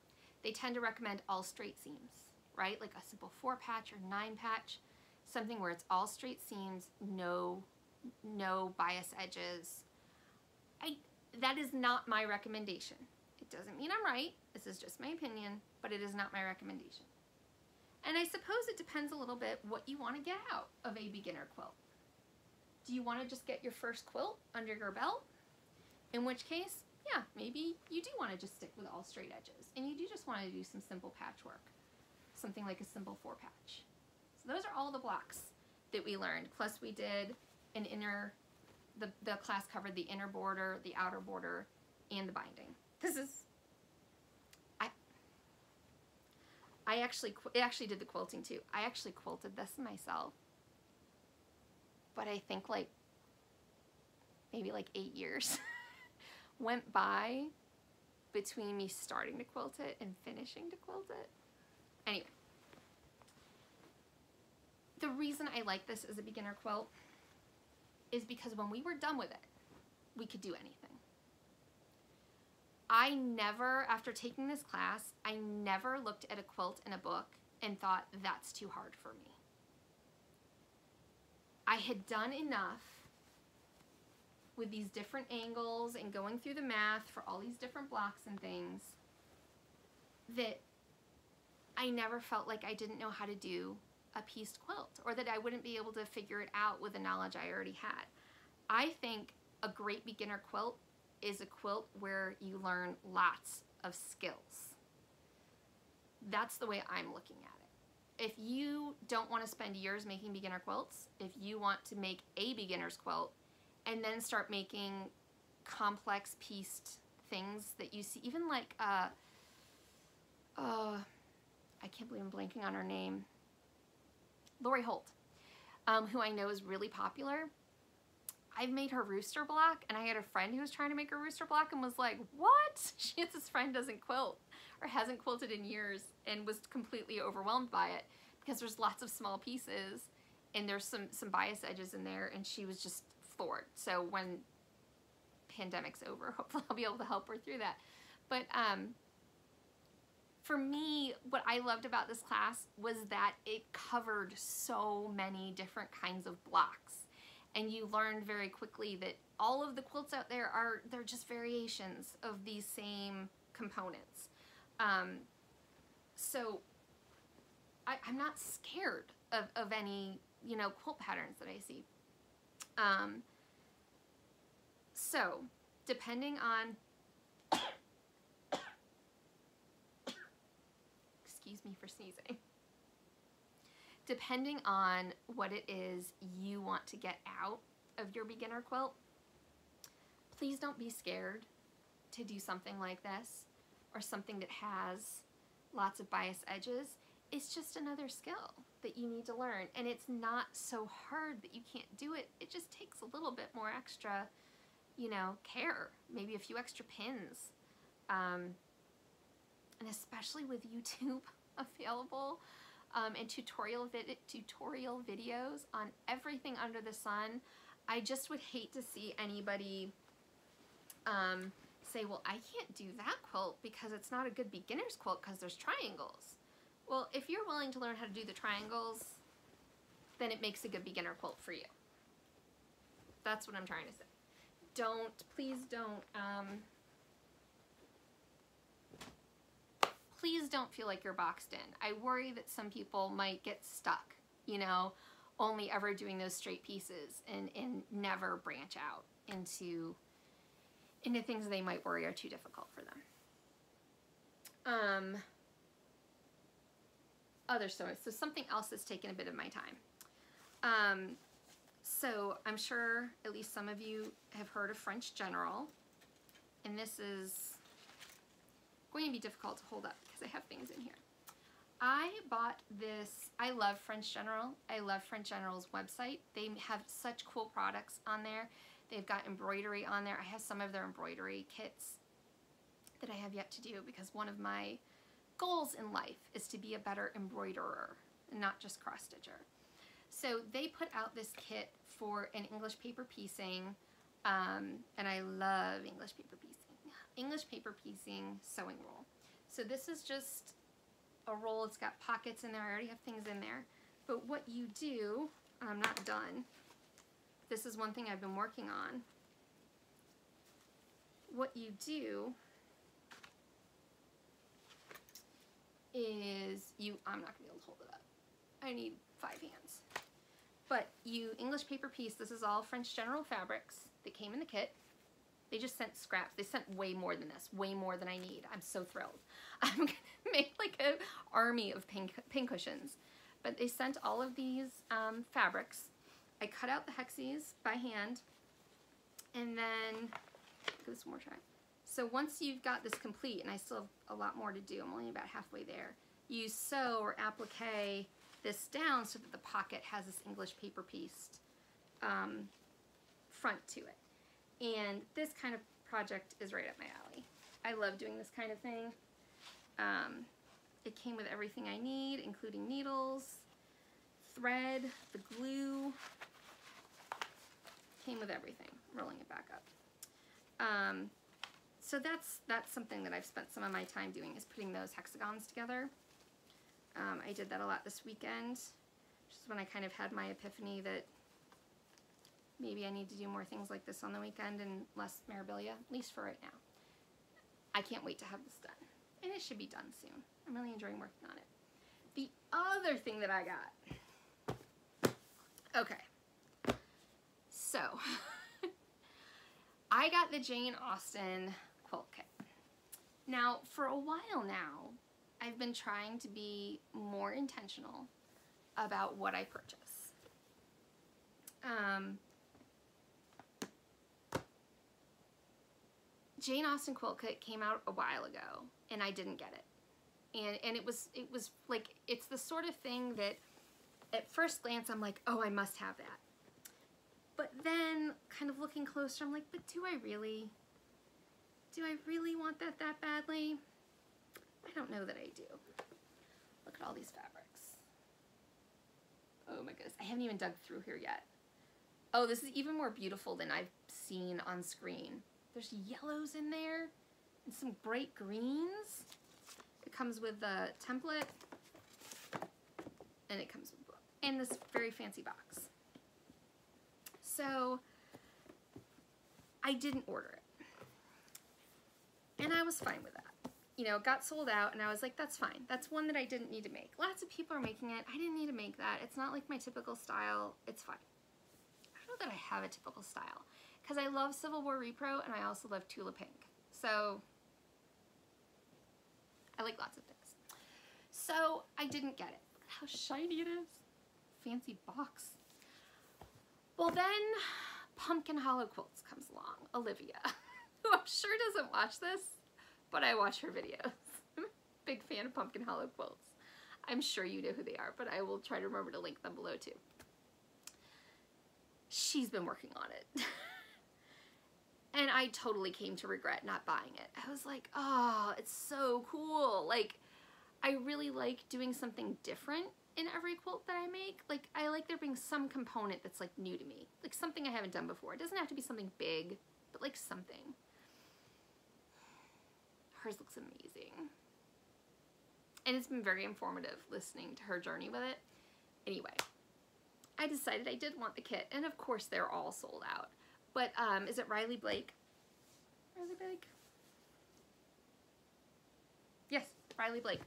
they tend to recommend all straight seams, right? Like a simple 4-patch or 9-patch, something where it's all straight seams, no bias edges. That is not my recommendation. It doesn't mean I'm right. This is just my opinion, but it is not my recommendation. And I suppose it depends a little bit what you want to get out of a beginner quilt. Do you want to just get your first quilt under your belt? In which case, yeah, maybe you do want to just stick with all straight edges, and you do just want to do some simple patchwork, something like a simple 4-patch. So those are all the blocks that we learned. Plus we did an inner, the class covered the inner border, the outer border, and the binding. This is, I actually did the quilting too. I actually quilted this myself, but I think like maybe like 8 years went by between me starting to quilt it and finishing to quilt it. Anyway, the reason I like this as a beginner quilt is because when we were done with it, we could do anything. I never, after taking this class, I never looked at a quilt in a book and thought, that's too hard for me. I had done enough with these different angles and going through the math for all these different blocks and things that I never felt like I didn't know how to do a pieced quilt, or that I wouldn't be able to figure it out with the knowledge I already had. I think a great beginner quilt is a quilt where you learn lots of skills. That's the way I'm looking at it. If you don't want to spend years making beginner quilts, if you want to make a beginner's quilt and then start making complex pieced things that you see, even like, I can't believe I'm blanking on her name, Lori Holt, who I know is really popular. I've made her rooster block, and I had a friend who was trying to make a rooster block and was like, what? She has this friend doesn't quilt or hasn't quilted in years and was completely overwhelmed by it because there's lots of small pieces and there's some bias edges in there, and she was just floored. So when pandemic's over, hopefully I'll be able to help her through that. But for me, what I loved about this class was that it covered so many different kinds of blocks. And you learned very quickly that all of the quilts out there they're just variations of these same components. So I'm not scared of any, quilt patterns that I see. So depending on, excuse me for sneezing. Depending on what it is you want to get out of your beginner quilt, please don't be scared to do something like this or something that has lots of bias edges. It's just another skill that you need to learn, and it's not so hard that you can't do it. It just takes a little bit more extra, care, maybe a few extra pins, and especially with YouTube available. And tutorial videos on everything under the sun. I just would hate to see anybody say, well, I can't do that quilt because it's not a good beginner's quilt because there's triangles. Well, if you're willing to learn how to do the triangles, then it makes a good beginner quilt for you. That's what I'm trying to say. Please don't feel like you're boxed in. I worry that some people might get stuck, you know, only ever doing those straight pieces and never branch out into things they might worry are too difficult for them. Other stories. So something else that's taken a bit of my time. So I'm sure at least some of you have heard of French General, and this is going to be difficult to hold up because I have things in here. I bought this. I love French General. I love French General's website. They have such cool products on there. They've got embroidery on there. I have some of their embroidery kits that I have yet to do because one of my goals in life is to be a better embroiderer, not just cross stitcher. So they put out this kit for an English paper piecing, and I love English paper piecing. English paper piecing sewing roll. So this is just a roll. It's got pockets in there. I already have things in there. But what you do, I'm not done. This is one thing I've been working on. What you do is I'm not gonna be able to hold it up. I need 5 hands. But you English paper piece, this is all French General fabrics that came in the kit. They just sent scraps. They sent way more than this, way more than I need. I'm so thrilled. I'm gonna make like an army of pin cushions. But they sent all of these fabrics. I cut out the hexes by hand, and then give this one more try. So once you've got this complete, and I still have a lot more to do, I'm only about halfway there, you sew or applique this down so that the pocket has this English paper pieced front to it. And this kind of project is right up my alley. I love doing this kind of thing. It came with everything I need, including needles, thread, the glue. Came with everything. Rolling it back up. So that's something that I've spent some of my time doing, is putting those hexagons together. I did that a lot this weekend, which is when I kind of had my epiphany that maybe I need to do more things like this on the weekend and less memorabilia, at least for right now. I can't wait to have this done. And it should be done soon. I'm really enjoying working on it. The other thing that I got. Okay. So, I got the Jane Austen quilt kit. Now, for a while now, I've been trying to be more intentional about what I purchase. Jane Austen quilt kit came out a while ago, and I didn't get it. And it was like, it's the sort of thing that at first glance I'm like, oh, I must have that. But then kind of looking closer, I'm like, but do I really want that badly? I don't know that I do. Look at all these fabrics. Oh my goodness, I haven't even dug through here yet. Oh, this is even more beautiful than I've seen on screen. There's yellows in there and some bright greens. It comes with the template, and it comes with book and this very fancy box. So I didn't order it, and I was fine with that. You know, it got sold out, and I was like, that's fine. That's one that I didn't need to make. Lots of people are making it. I didn't need to make that. It's not like my typical style. It's fine. I don't know that I have a typical style, because I love Civil War Repro, and I also love Tula Pink. So I like lots of things. So I didn't get it. Look at how shiny it is. Fancy box. Well, then pumpkinhollowquilts comes along. Olivia, who I'm sure doesn't watch this, but I watch her videos. I'm a big fan of pumpkinhollowquilts. I'm sure you know who they are, but I will try to remember to link them below too. She's been working on it. And I totally came to regret not buying it. I was like, oh, it's so cool. Like, I really like doing something different in every quilt that I make. Like, I like there being some component that's like new to me. Like something I haven't done before. It doesn't have to be something big, but like something. hers looks amazing. And it's been very informative listening to her journey with it. Anyway, I decided I did want the kit, and of course they're all sold out. But is it Riley Blake? Riley Blake? Yes, Riley Blake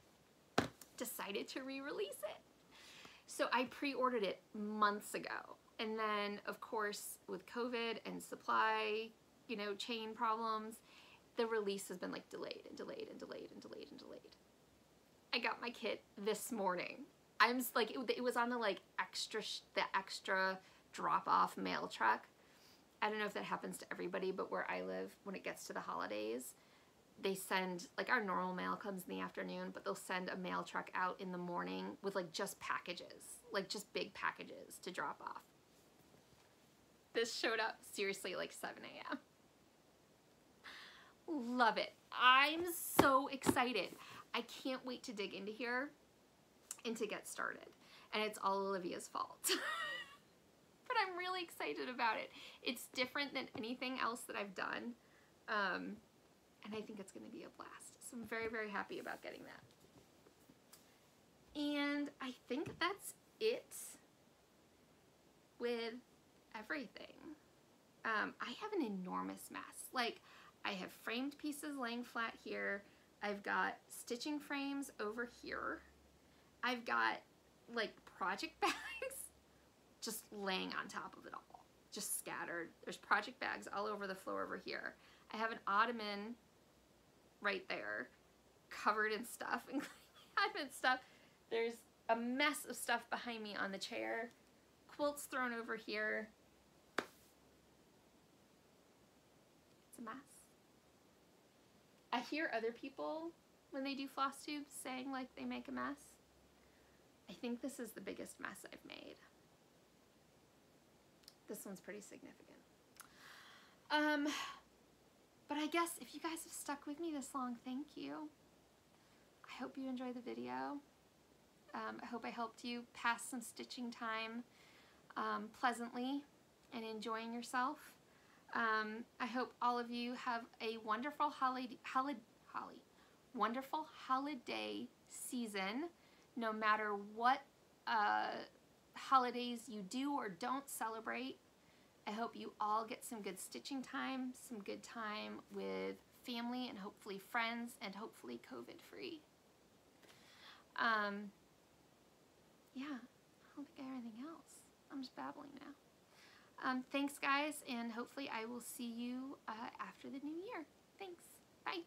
decided to re-release it. So I pre-ordered it months ago. And then, of course, with COVID and supply, you know, chain problems, the release has been like delayed and delayed and delayed and delayed and delayed. I got my kit this morning. I'm just like, it was on the like the extra drop-off mail truck. I don't know if that happens to everybody, but where I live, when it gets to the holidays, they send, like our normal mail comes in the afternoon, but they'll send a mail truck out in the morning with like just packages, like just big packages to drop off. This showed up seriously like 7 a.m. Love it. I'm so excited. I can't wait to dig into here and to get started. And it's all Olivia's fault. But I'm really excited about it. It's different than anything else that I've done. And I think it's going to be a blast. So I'm very, very happy about getting that. And I think that's it with everything. I have an enormous mess. Like, I have framed pieces laying flat here. I've got stitching frames over here. I've got like project bags just laying on top of it all, just scattered. There's project bags all over the floor over here. I have an ottoman right there covered in stuff, including advent stuff. There's a mess of stuff behind me on the chair. Quilts thrown over here. It's a mess. I hear other people, when they do Flosstube, saying like they make a mess. I think this is the biggest mess I've made. This one's pretty significant. But I guess if you guys have stuck with me this long, thank you. I hope you enjoy the video. I hope I helped you pass some stitching time pleasantly and enjoying yourself. I hope all of you have a wonderful wonderful holiday season, no matter what holidays you do or don't celebrate. I hope you all get some good stitching time, some good time with family and hopefully friends, and hopefully COVID-free. Yeah, I don't think I have anything else. I'm just babbling now. Thanks, guys, and hopefully I will see you after the new year. Thanks. Bye.